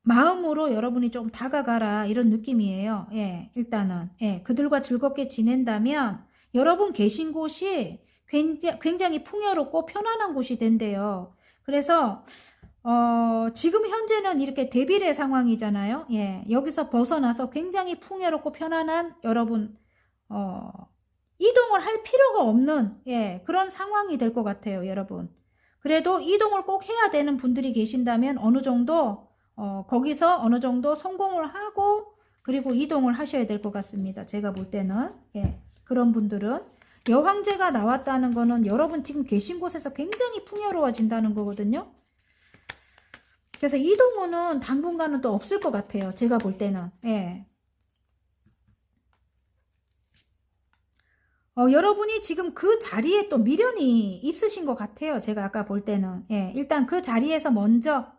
마음으로 여러분이 좀 다가가라 이런 느낌이에요. 예, 일단은 예, 그들과 즐겁게 지낸다면 여러분 계신 곳이 굉장히 풍요롭고 편안한 곳이 된대요. 그래서 지금 현재는 이렇게 대비의 상황이잖아요. 예, 여기서 벗어나서 굉장히 풍요롭고 편안한 여러분 이동을 할 필요가 없는 예, 그런 상황이 될 것 같아요, 여러분. 그래도 이동을 꼭 해야 되는 분들이 계신다면 어느 정도 거기서 어느 정도 성공을 하고 그리고 이동을 하셔야 될 것 같습니다. 제가 볼 때는 예, 그런 분들은 여황제가 나왔다는 거는 여러분 지금 계신 곳에서 굉장히 풍요로워진다는 거거든요. 그래서 이동은 당분간은 또 없을 것 같아요. 제가 볼 때는 예. 여러분이 지금 그 자리에 또 미련이 있으신 것 같아요. 제가 아까 볼 때는. 예, 일단 그 자리에서 먼저,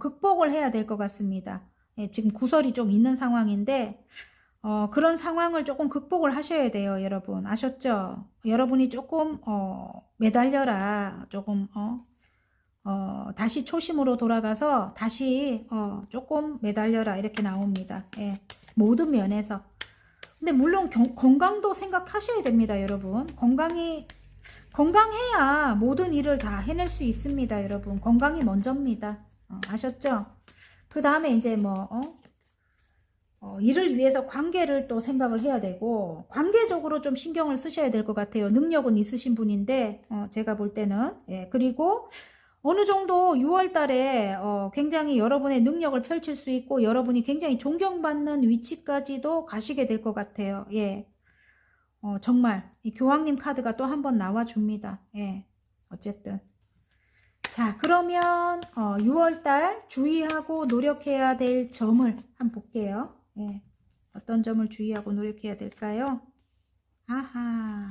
극복을 해야 될 것 같습니다. 예, 지금 구설이 좀 있는 상황인데, 그런 상황을 조금 극복을 하셔야 돼요, 여러분. 아셨죠? 여러분이 조금, 매달려라. 조금, 다시 초심으로 돌아가서 다시, 조금 매달려라. 이렇게 나옵니다. 예, 모든 면에서. 근데 물론 건강도 생각하셔야 됩니다, 여러분. 건강해야 모든 일을 다 해낼 수 있습니다, 여러분. 건강이 먼저입니다. 아셨죠? 그 다음에 이제 뭐, 일을 위해서 관계를 또 생각을 해야 되고, 관계적으로 좀 신경을 쓰셔야 될 것 같아요. 능력은 있으신 분인데, 제가 볼 때는. 예, 그리고 어느 정도 6월 달에 굉장히 여러분의 능력을 펼칠 수 있고 여러분이 굉장히 존경받는 위치까지도 가시게 될 것 같아요. 예. 정말 이 교황님 카드가 또 한 번 나와줍니다. 예. 어쨌든 자, 그러면 6월 달 주의하고 노력해야 될 점을 한번 볼게요. 예. 어떤 점을 주의하고 노력해야 될까요? 아하.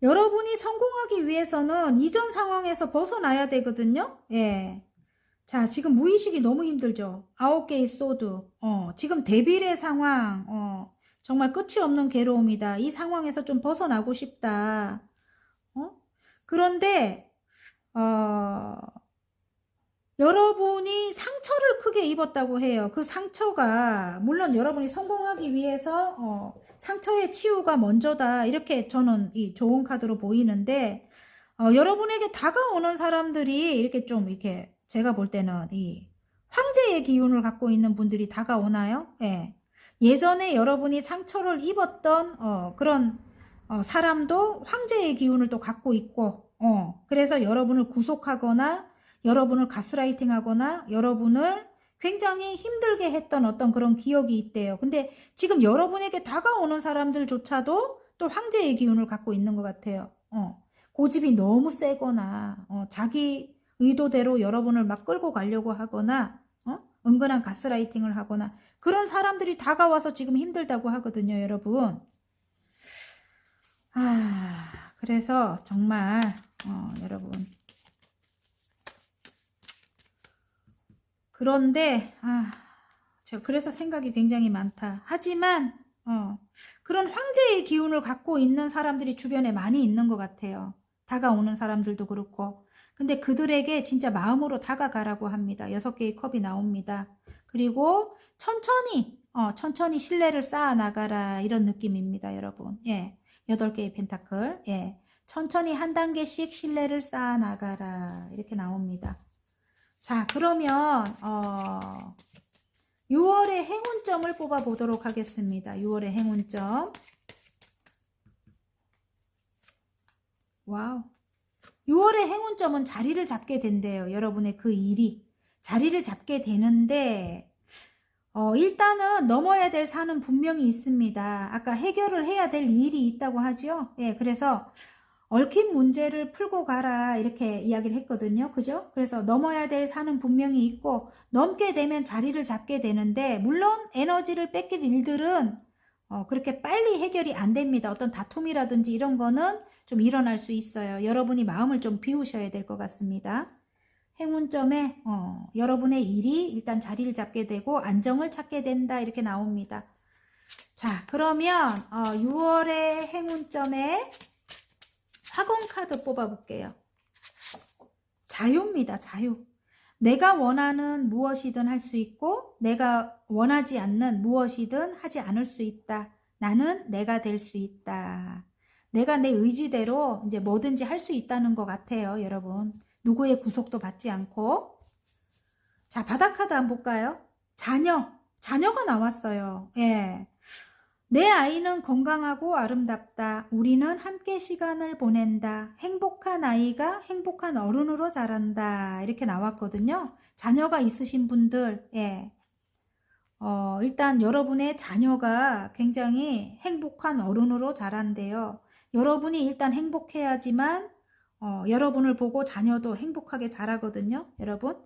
여러분이 성공하기 위해서는 이전 상황에서 벗어나야 되거든요. 예. 자, 지금 무의식이 너무 힘들죠. 9개의 소드. 지금 데빌의 상황. 정말 끝이 없는 괴로움이다. 이 상황에서 좀 벗어나고 싶다. 그런데 여러분이 상처를 크게 입었다고 해요. 그 상처가 물론 여러분이 성공하기 위해서 상처의 치유가 먼저다. 이렇게 저는 이 좋은 카드로 보이는데 여러분에게 다가오는 사람들이 이렇게 좀 이렇게 제가 볼 때는 이 황제의 기운을 갖고 있는 분들이 다가오나요? 예. 예전에 여러분이 상처를 입었던 그런 사람도 황제의 기운을 또 갖고 있고 그래서 여러분을 구속하거나 여러분을 가스라이팅 하거나 여러분을 굉장히 힘들게 했던 어떤 그런 기억이 있대요. 근데 지금 여러분에게 다가오는 사람들조차도 또 황제의 기운을 갖고 있는 것 같아요. 고집이 너무 세거나 자기 의도대로 여러분을 막 끌고 가려고 하거나 은근한 가스라이팅을 하거나 그런 사람들이 다가와서 지금 힘들다고 하거든요, 여러분. 그래서 정말 여러분 그런데 제가 그래서 생각이 굉장히 많다. 하지만 그런 황제의 기운을 갖고 있는 사람들이 주변에 많이 있는 것 같아요. 다가오는 사람들도 그렇고. 근데 그들에게 진짜 마음으로 다가가라고 합니다. 6개의 컵이 나옵니다. 그리고 천천히 신뢰를 쌓아 나가라, 이런 느낌입니다, 여러분. 예. 8개의 펜타클. 예. 천천히 한 단계씩 신뢰를 쌓아 나가라, 이렇게 나옵니다. 자, 그러면 6월의 행운점을 뽑아 보도록 하겠습니다. 6월의 행운점. 와우. 6월의 행운점은 자리를 잡게 된대요. 여러분의 그 일이 자리를 잡게 되는데, 일단은 넘어야 될 산은 분명히 있습니다. 아까 해결을 해야 될 일이 있다고 하죠. 예, 그래서 얽힌 문제를 풀고 가라, 이렇게 이야기를 했거든요. 그죠? 그래서 넘어야 될 산은 분명히 있고, 넘게 되면 자리를 잡게 되는데, 물론 에너지를 뺏길 일들은 그렇게 빨리 해결이 안 됩니다. 어떤 다툼이라든지 이런 거는 좀 일어날 수 있어요. 여러분이 마음을 좀 비우셔야 될 것 같습니다. 행운점에 여러분의 일이 일단 자리를 잡게 되고 안정을 찾게 된다, 이렇게 나옵니다. 자, 그러면 6월의 행운점에 사건 카드 뽑아볼게요. 자유입니다. 자유. 내가 원하는 무엇이든 할 수 있고, 내가 원하지 않는 무엇이든 하지 않을 수 있다. 나는 내가 될 수 있다. 내가 내 의지대로 이제 뭐든지 할 수 있다는 것 같아요, 여러분. 누구의 구속도 받지 않고. 자, 바닥 카드 한번 볼까요? 자녀가 나왔어요. 예. 내 아이는 건강하고 아름답다. 우리는 함께 시간을 보낸다. 행복한 아이가 행복한 어른으로 자란다. 이렇게 나왔거든요. 자녀가 있으신 분들, 예. 일단 여러분의 자녀가 굉장히 행복한 어른으로 자란대요. 여러분이 일단 행복해야지만 여러분을 보고 자녀도 행복하게 자라거든요, 여러분.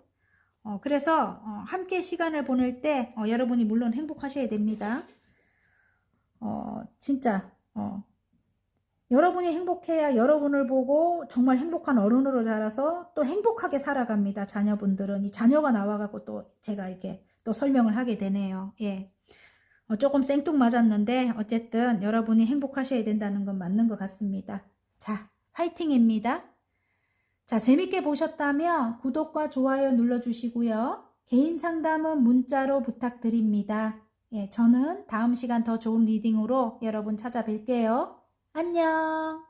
그래서 함께 시간을 보낼 때 여러분이 물론 행복하셔야 됩니다. 진짜 여러분이 행복해야 여러분을 보고 정말 행복한 어른으로 자라서 또 행복하게 살아갑니다. 자녀분들은. 이 자녀가 나와갖고 또 제가 이렇게 또 설명을 하게 되네요. 예. 조금 생뚱맞았는데 어쨌든 여러분이 행복하셔야 된다는 건 맞는 것 같습니다. 자, 화이팅입니다. 자, 재밌게 보셨다면 구독과 좋아요 눌러주시고요. 개인 상담은 문자로 부탁드립니다. 예, 저는 다음 시간 더 좋은 리딩으로 여러분 찾아뵐게요. 안녕.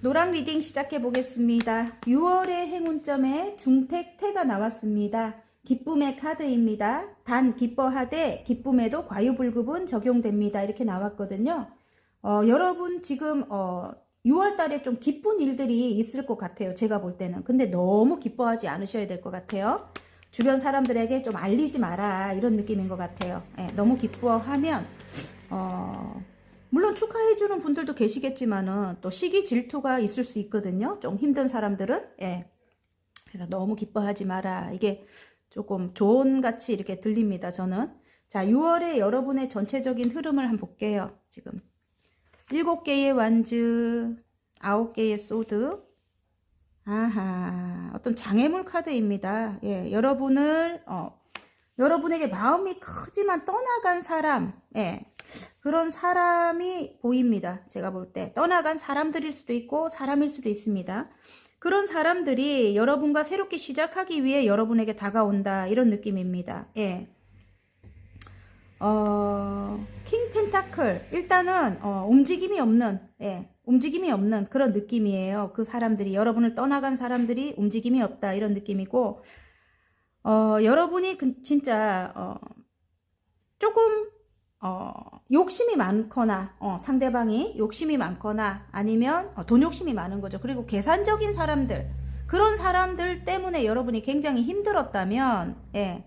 노랑 리딩 시작해 보겠습니다. 6월의 행운점에 중택태가 나왔습니다. 기쁨의 카드입니다. 단 기뻐하되 기쁨에도 과유불급은 적용됩니다. 이렇게 나왔거든요. 여러분 지금 6월 달에 좀 기쁜 일들이 있을 것 같아요. 제가 볼 때는. 근데 너무 기뻐하지 않으셔야 될 것 같아요. 주변 사람들에게 좀 알리지 마라, 이런 느낌인 것 같아요. 예, 너무 기뻐하면 물론 축하해주는 분들도 계시겠지만은 또 시기 질투가 있을 수 있거든요. 좀 힘든 사람들은. 예. 그래서 너무 기뻐하지 마라. 이게 조금 조언같이 이렇게 들립니다, 저는. 자, 6월에 여러분의 전체적인 흐름을 한번 볼게요. 지금 7개의 완즈, 9개의 소드. 아하, 어떤 장애물 카드입니다. 예, 여러분에게 마음이 크지만 떠나간 사람, 예, 그런 사람이 보입니다. 제가 볼 때. 떠나간 사람들일 수도 있고, 사람일 수도 있습니다. 그런 사람들이 여러분과 새롭게 시작하기 위해 여러분에게 다가온다, 이런 느낌입니다. 예. 킹 펜타클. 일단은, 움직임이 없는, 예, 움직임이 없는 그런 느낌이에요. 그 사람들이, 여러분을 떠나간 사람들이 움직임이 없다, 이런 느낌이고, 여러분이 진짜, 조금, 욕심이 많거나, 상대방이 욕심이 많거나, 아니면 돈 욕심이 많은 거죠. 그리고 계산적인 사람들, 그런 사람들 때문에 여러분이 굉장히 힘들었다면, 예,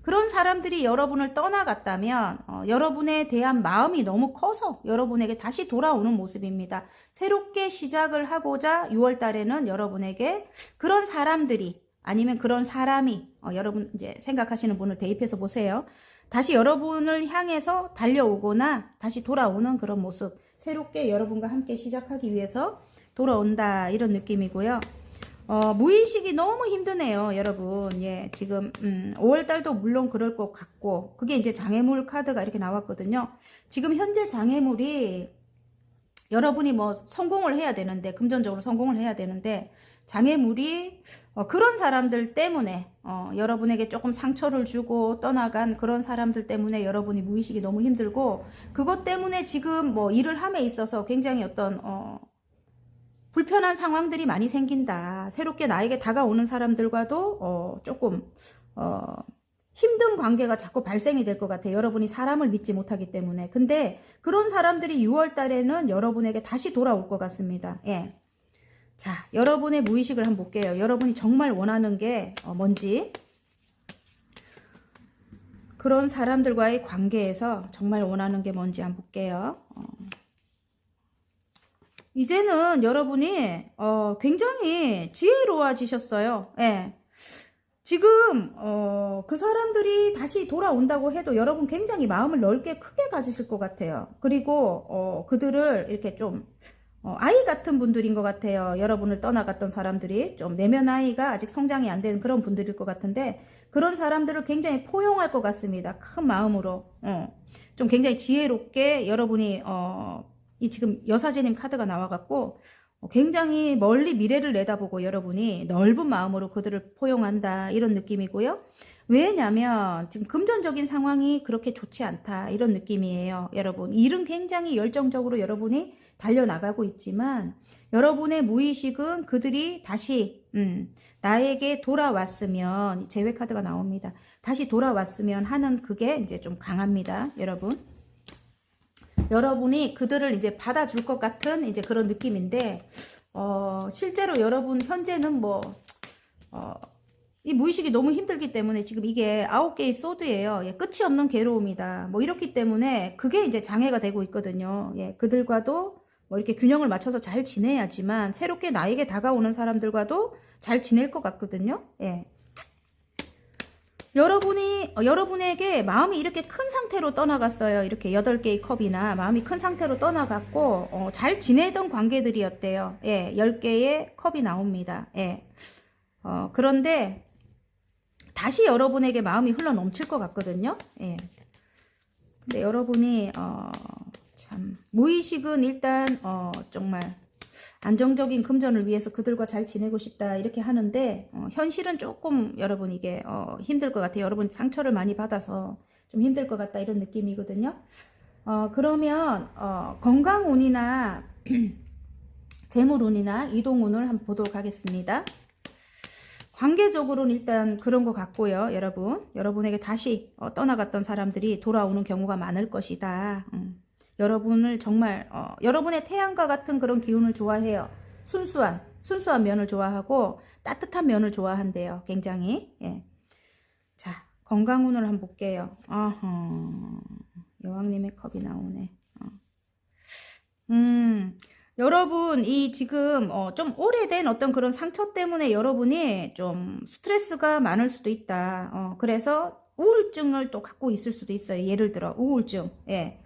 그런 사람들이 여러분을 떠나갔다면 여러분에 대한 마음이 너무 커서 여러분에게 다시 돌아오는 모습입니다. 새롭게 시작을 하고자 6월 달에는 여러분에게 그런 사람들이, 아니면 그런 사람이, 여러분 이제 생각하시는 분을 대입해서 보세요. 다시 여러분을 향해서 달려오거나 다시 돌아오는 그런 모습, 새롭게 여러분과 함께 시작하기 위해서 돌아온다, 이런 느낌이고요. 무의식이 너무 힘드네요, 여러분. 예, 지금, 5월달도 물론 그럴 것 같고, 그게 이제 장애물 카드가 이렇게 나왔거든요. 지금 현재 장애물이, 여러분이 뭐 성공을 해야 되는데, 금전적으로 성공을 해야 되는데, 장애물이, 그런 사람들 때문에, 여러분에게 조금 상처를 주고 떠나간 그런 사람들 때문에 여러분이 무의식이 너무 힘들고, 그것 때문에 지금 뭐 일을 함에 있어서 굉장히 어떤, 불편한 상황들이 많이 생긴다. 새롭게 나에게 다가오는 사람들과도 조금 힘든 관계가 자꾸 발생이 될 것 같아요. 여러분이 사람을 믿지 못하기 때문에. 근데 그런 사람들이 6월 달에는 여러분에게 다시 돌아올 것 같습니다. 예. 자, 여러분의 무의식을 한번 볼게요. 여러분이 정말 원하는 게 뭔지. 그런 사람들과의 관계에서 정말 원하는 게 뭔지 한번 볼게요. 이제는 여러분이 굉장히 지혜로워지셨어요. 예. 지금 그 사람들이 다시 돌아온다고 해도 여러분 굉장히 마음을 넓게 크게 가지실 것 같아요. 그리고 그들을 이렇게 좀 아이 같은 분들인 것 같아요. 여러분을 떠나갔던 사람들이 좀 내면 아이가 아직 성장이 안 된 그런 분들일 것 같은데 그런 사람들을 굉장히 포용할 것 같습니다. 큰 마음으로 좀 굉장히 지혜롭게 여러분이 이 지금 여사제님 카드가 나와갖고 굉장히 멀리 미래를 내다보고 여러분이 넓은 마음으로 그들을 포용한다 이런 느낌이고요. 왜냐면 지금 금전적인 상황이 그렇게 좋지 않다 이런 느낌이에요. 여러분 일은 굉장히 열정적으로 여러분이 달려나가고 있지만 여러분의 무의식은 그들이 다시 나에게 돌아왔으면 제외 카드가 나옵니다. 다시 돌아왔으면 하는 그게 이제 좀 강합니다. 여러분 여러분이 그들을 이제 받아줄 것 같은 이제 그런 느낌인데, 실제로 여러분 현재는 뭐, 이 무의식이 너무 힘들기 때문에 지금 이게 9개의 소드예요. 예, 끝이 없는 괴로움이다. 뭐 이렇기 때문에 그게 이제 장애가 되고 있거든요. 예, 그들과도 뭐 이렇게 균형을 맞춰서 잘 지내야지만 새롭게 나에게 다가오는 사람들과도 잘 지낼 것 같거든요. 예. 여러분에게 마음이 이렇게 큰 상태로 떠나갔어요. 이렇게 8개의 컵이나 마음이 큰 상태로 떠나갔고, 잘 지내던 관계들이었대요. 예, 10개의 컵이 나옵니다. 예. 그런데, 다시 여러분에게 마음이 흘러 넘칠 것 같거든요. 예. 근데 여러분이, 참, 무의식은 일단, 정말, 안정적인 금전을 위해서 그들과 잘 지내고 싶다 이렇게 하는데 현실은 조금 여러분 이게 힘들 것 같아요. 여러분 상처를 많이 받아서 좀 힘들 것 같다 이런 느낌이거든요. 그러면 건강운이나 재물운이나 이동운을 한번 보도록 하겠습니다. 관계적으로는 일단 그런 것 같고요. 여러분에게 다시 떠나갔던 사람들이 돌아오는 경우가 많을 것이다. 여러분을 정말 여러분의 태양과 같은 그런 기운을 좋아해요. 순수한 면을 좋아하고 따뜻한 면을 좋아한대요. 굉장히. 예. 자, 건강운을 한번 볼게요. 여왕님의 컵이 나오네. 여러분 이 지금 좀 오래된 어떤 그런 상처 때문에 여러분이 좀 스트레스가 많을 수도 있다. 그래서 우울증을 또 갖고 있을 수도 있어요. 예를 들어 우울증. 예.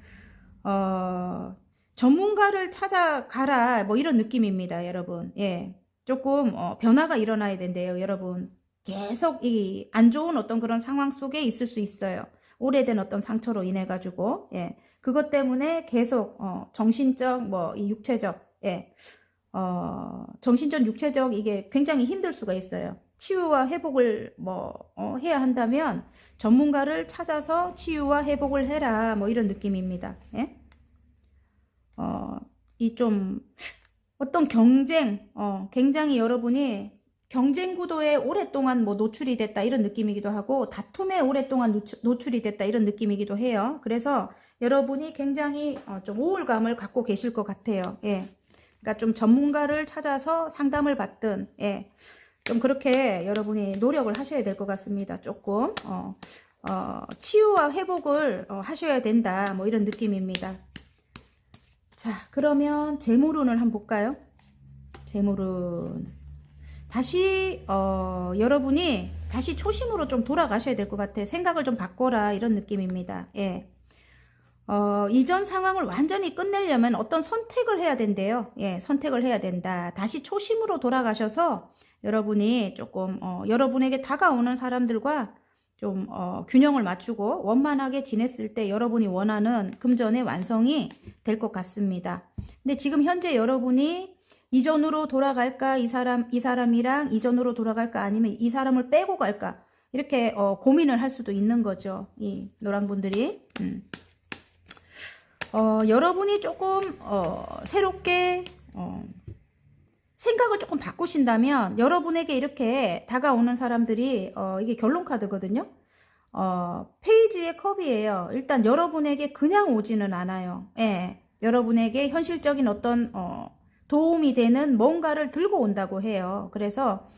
전문가를 찾아가라 뭐 이런 느낌입니다. 여러분. 예. 조금 변화가 일어나야 된대요. 여러분. 계속 이 안 좋은 어떤 그런 상황 속에 있을 수 있어요. 오래된 어떤 상처로 인해 가지고 예. 그것 때문에 계속 정신적 뭐 이 육체적 예. 정신적 육체적 이게 굉장히 힘들 수가 있어요. 치유와 회복을 뭐 해야 한다면 전문가를 찾아서 치유와 회복을 해라 뭐 이런 느낌입니다. 예? 이 좀 어떤 경쟁 굉장히 여러분이 경쟁 구도에 오랫동안 뭐 노출이 됐다 이런 느낌이기도 하고 다툼에 오랫동안 노출이 됐다 이런 느낌이기도 해요. 그래서 여러분이 굉장히 좀 우울감을 갖고 계실 것 같아요. 예. 그러니까 좀 전문가를 찾아서 상담을 받든 예. 좀 그렇게 여러분이 노력을 하셔야 될 것 같습니다. 조금 치유와 회복을 하셔야 된다 뭐 이런 느낌입니다. 자, 그러면 재물운을 한번 볼까요? 재물운 다시 여러분이 다시 초심으로 좀 돌아가셔야 될 것 같아. 생각을 좀 바꿔라 이런 느낌입니다. 예. 이전 상황을 완전히 끝내려면 어떤 선택을 해야 된대요. 예, 선택을 해야 된다. 다시 초심으로 돌아가셔서 여러분이 조금 여러분에게 다가오는 사람들과 좀 균형을 맞추고 원만하게 지냈을 때 여러분이 원하는 금전의 완성이 될 것 같습니다. 근데 지금 현재 여러분이 이전으로 돌아갈까, 이 사람이랑 이전으로 돌아갈까, 아니면 이 사람을 빼고 갈까, 이렇게 고민을 할 수도 있는 거죠. 이 노랑분들이. 여러분이 조금 새롭게 생각을 조금 바꾸신다면 여러분에게 이렇게 다가오는 사람들이 이게 결론 카드거든요. 페이지의 컵이에요. 일단 여러분에게 그냥 오지는 않아요. 예, 여러분에게 현실적인 어떤 도움이 되는 뭔가를 들고 온다고 해요. 그래서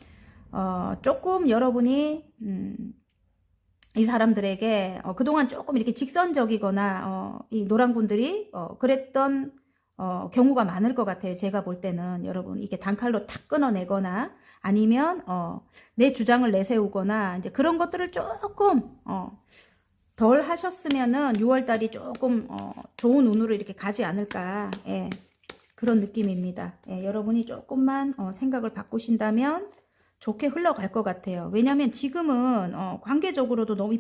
조금 여러분이 이 사람들에게 그동안 조금 이렇게 직선적이거나 이 노랑분들이 그랬던 경우가 많을 것 같아요. 제가 볼 때는 여러분 이게 단칼로 탁 끊어내거나 아니면 내 주장을 내세우거나 이제 그런 것들을 조금 덜 하셨으면은 6월달이 조금 좋은 운으로 이렇게 가지 않을까, 예, 그런 느낌입니다. 예, 여러분이 조금만 생각을 바꾸신다면 좋게 흘러갈 것 같아요. 왜냐하면 지금은 관계적으로도 너무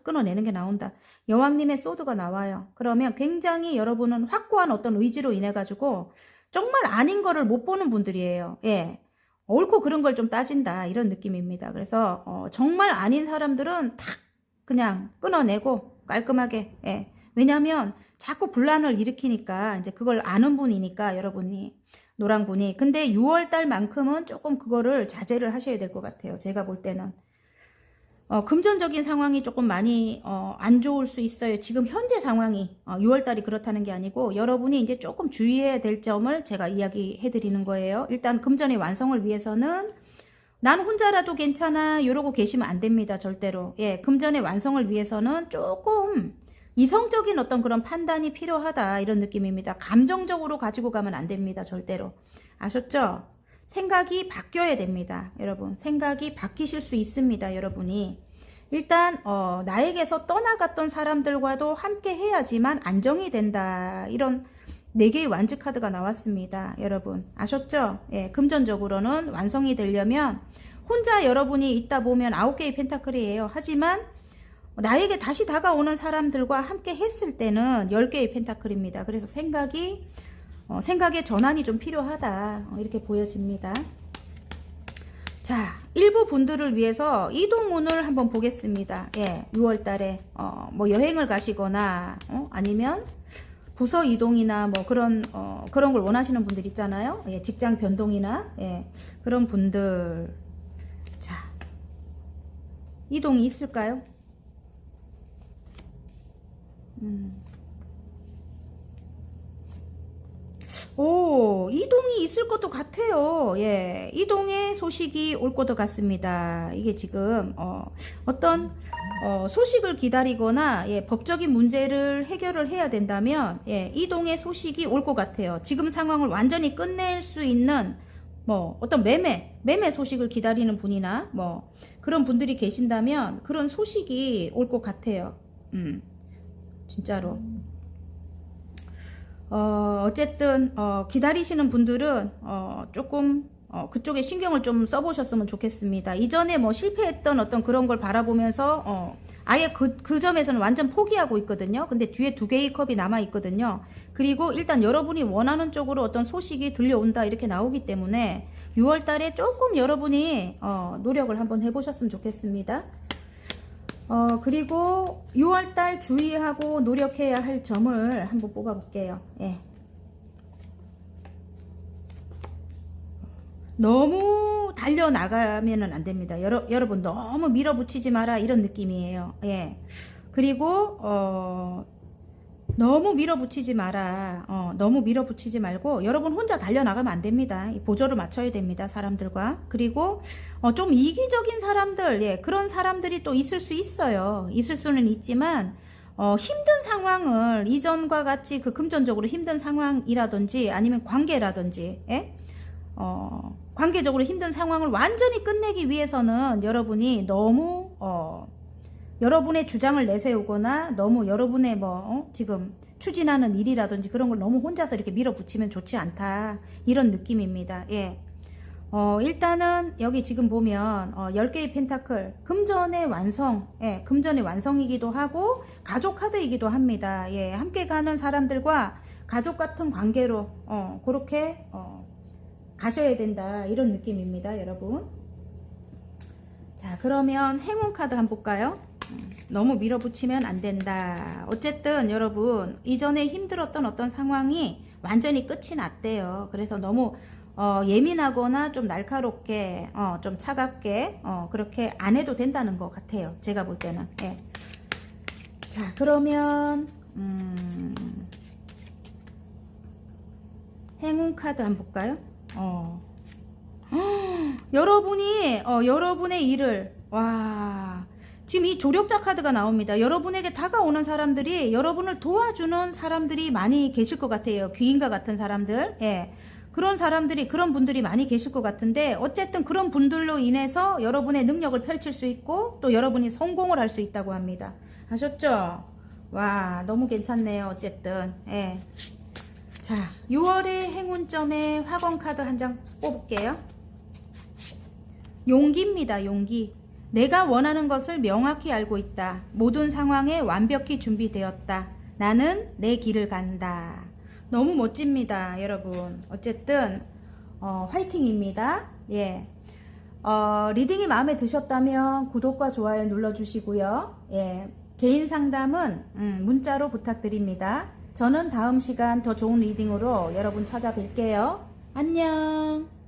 끊어내는 게 나온다. 여왕님의 소드가 나와요. 그러면 굉장히 여러분은 확고한 어떤 의지로 인해 가지고 정말 아닌 거를 못 보는 분들이에요. 예, 옳고 그른 걸 좀 따진다, 이런 느낌입니다. 그래서 정말 아닌 사람들은 탁 그냥 끊어내고 깔끔하게, 예, 왜냐하면 자꾸 분란을 일으키니까 이제 그걸 아는 분이니까 여러분이, 노랑분이. 근데 6월달만큼은 조금 그거를 자제를 하셔야 될 것 같아요. 제가 볼 때는 금전적인 상황이 조금 많이 안 좋을 수 있어요. 지금 현재 상황이 6월달이 그렇다는 게 아니고 여러분이 이제 조금 주의해야 될 점을 제가 이야기해 드리는 거예요. 일단 금전의 완성을 위해서는 난 혼자라도 괜찮아 이러고 계시면 안 됩니다. 절대로. 예, 금전의 완성을 위해서는 조금 이성적인 어떤 그런 판단이 필요하다, 이런 느낌입니다. 감정적으로 가지고 가면 안 됩니다. 절대로. 아셨죠? 생각이 바뀌어야 됩니다. 여러분, 생각이 바뀌실 수 있습니다. 여러분이 일단 나에게서 떠나갔던 사람들과도 함께 해야지만 안정이 된다, 이런 4개의 완즈 카드가 나왔습니다. 여러분 아셨죠? 예, 금전적으로는 완성이 되려면 혼자 여러분이 있다 보면 9개의 펜타클이에요. 하지만 나에게 다시 다가오는 사람들과 함께 했을 때는 10개의 펜타클입니다. 그래서 생각의 전환이 좀 필요하다, 이렇게 보여집니다. 자, 일부 분들을 위해서 이동운을 한번 보겠습니다. 예, 6월달에 뭐 여행을 가시거나 아니면 부서 이동이나 뭐 그런 걸 원하시는 분들 있잖아요. 예, 직장 변동이나, 예, 그런 분들. 자, 이동이 있을까요? 오, 이동이 있을 것도 같아요. 예, 이동의 소식이 올 것도 같습니다. 이게 지금 어떤 소식을 기다리거나, 예, 법적인 문제를 해결을 해야 된다면, 예, 이동의 소식이 올 것 같아요. 지금 상황을 완전히 끝낼 수 있는 뭐 어떤 매매 소식을 기다리는 분이나 뭐 그런 분들이 계신다면 그런 소식이 올 것 같아요. 진짜로. 어쨌든 기다리시는 분들은 조금 그쪽에 신경을 좀 써보셨으면 좋겠습니다. 이전에 뭐 실패했던 어떤 그런 걸 바라보면서 아예 그 점에서는 완전 포기하고 있거든요. 근데 뒤에 2개의 컵이 남아 있거든요. 그리고 일단 여러분이 원하는 쪽으로 어떤 소식이 들려온다, 이렇게 나오기 때문에 6월달에 조금 여러분이 노력을 한번 해보셨으면 좋겠습니다. 그리고 6월달 주의하고 노력해야 할 점을 한번 뽑아볼게요. 예. 너무 달려나가면은 안 됩니다. 여러분 너무 밀어붙이지 마라, 이런 느낌이에요. 예. 그리고 너무 밀어붙이지 마라. 너무 밀어붙이지 말고 여러분 혼자 달려나가면 안 됩니다. 보조를 맞춰야 됩니다, 사람들과. 그리고 좀 이기적인 사람들, 예, 그런 사람들이 또 있을 수 있어요. 있을 수는 있지만 힘든 상황을, 이전과 같이 그 금전적으로 힘든 상황이라든지 아니면 관계라든지, 예? 관계적으로 힘든 상황을 완전히 끝내기 위해서는 여러분이 너무 여러분의 주장을 내세우거나 너무 여러분의 뭐 지금 추진하는 일이라든지 그런 걸 너무 혼자서 이렇게 밀어붙이면 좋지 않다, 이런 느낌입니다. 예. 일단은 여기 지금 보면 10개의 펜타클 금전의 완성, 예, 금전의 완성이기도 하고 가족 카드이기도 합니다. 예, 함께 가는 사람들과 가족 같은 관계로 그렇게 가셔야 된다, 이런 느낌입니다, 여러분. 자, 그러면 행운 카드 한번 볼까요? 너무 밀어붙이면 안 된다. 어쨌든 여러분, 이전에 힘들었던 어떤 상황이 완전히 끝이 났대요. 그래서 너무 예민하거나 좀 날카롭게 좀 차갑게 그렇게 안 해도 된다는 것 같아요, 제가 볼 때는. 예. 자, 그러면 행운 카드 한번 볼까요? 여러분이 여러분의 일을, 와, 지금 이 조력자 카드가 나옵니다. 여러분에게 다가오는 사람들이, 여러분을 도와주는 사람들이 많이 계실 것 같아요. 귀인과 같은 사람들. 예. 그런 사람들이, 그런 분들이 많이 계실 것 같은데, 어쨌든 그런 분들로 인해서 여러분의 능력을 펼칠 수 있고 또 여러분이 성공을 할 수 있다고 합니다. 아셨죠? 와, 너무 괜찮네요. 어쨌든. 예. 자, 6월의 행운점의 화건 카드 한 장 뽑을게요. 용기입니다. 용기. 내가 원하는 것을 명확히 알고 있다. 모든 상황에 완벽히 준비되었다. 나는 내 길을 간다. 너무 멋집니다, 여러분. 어쨌든 화이팅입니다. 예. 리딩이 마음에 드셨다면 구독과 좋아요 눌러주시고요. 예. 개인 상담은 문자로 부탁드립니다. 저는 다음 시간 더 좋은 리딩으로 여러분 찾아뵐게요. 안녕.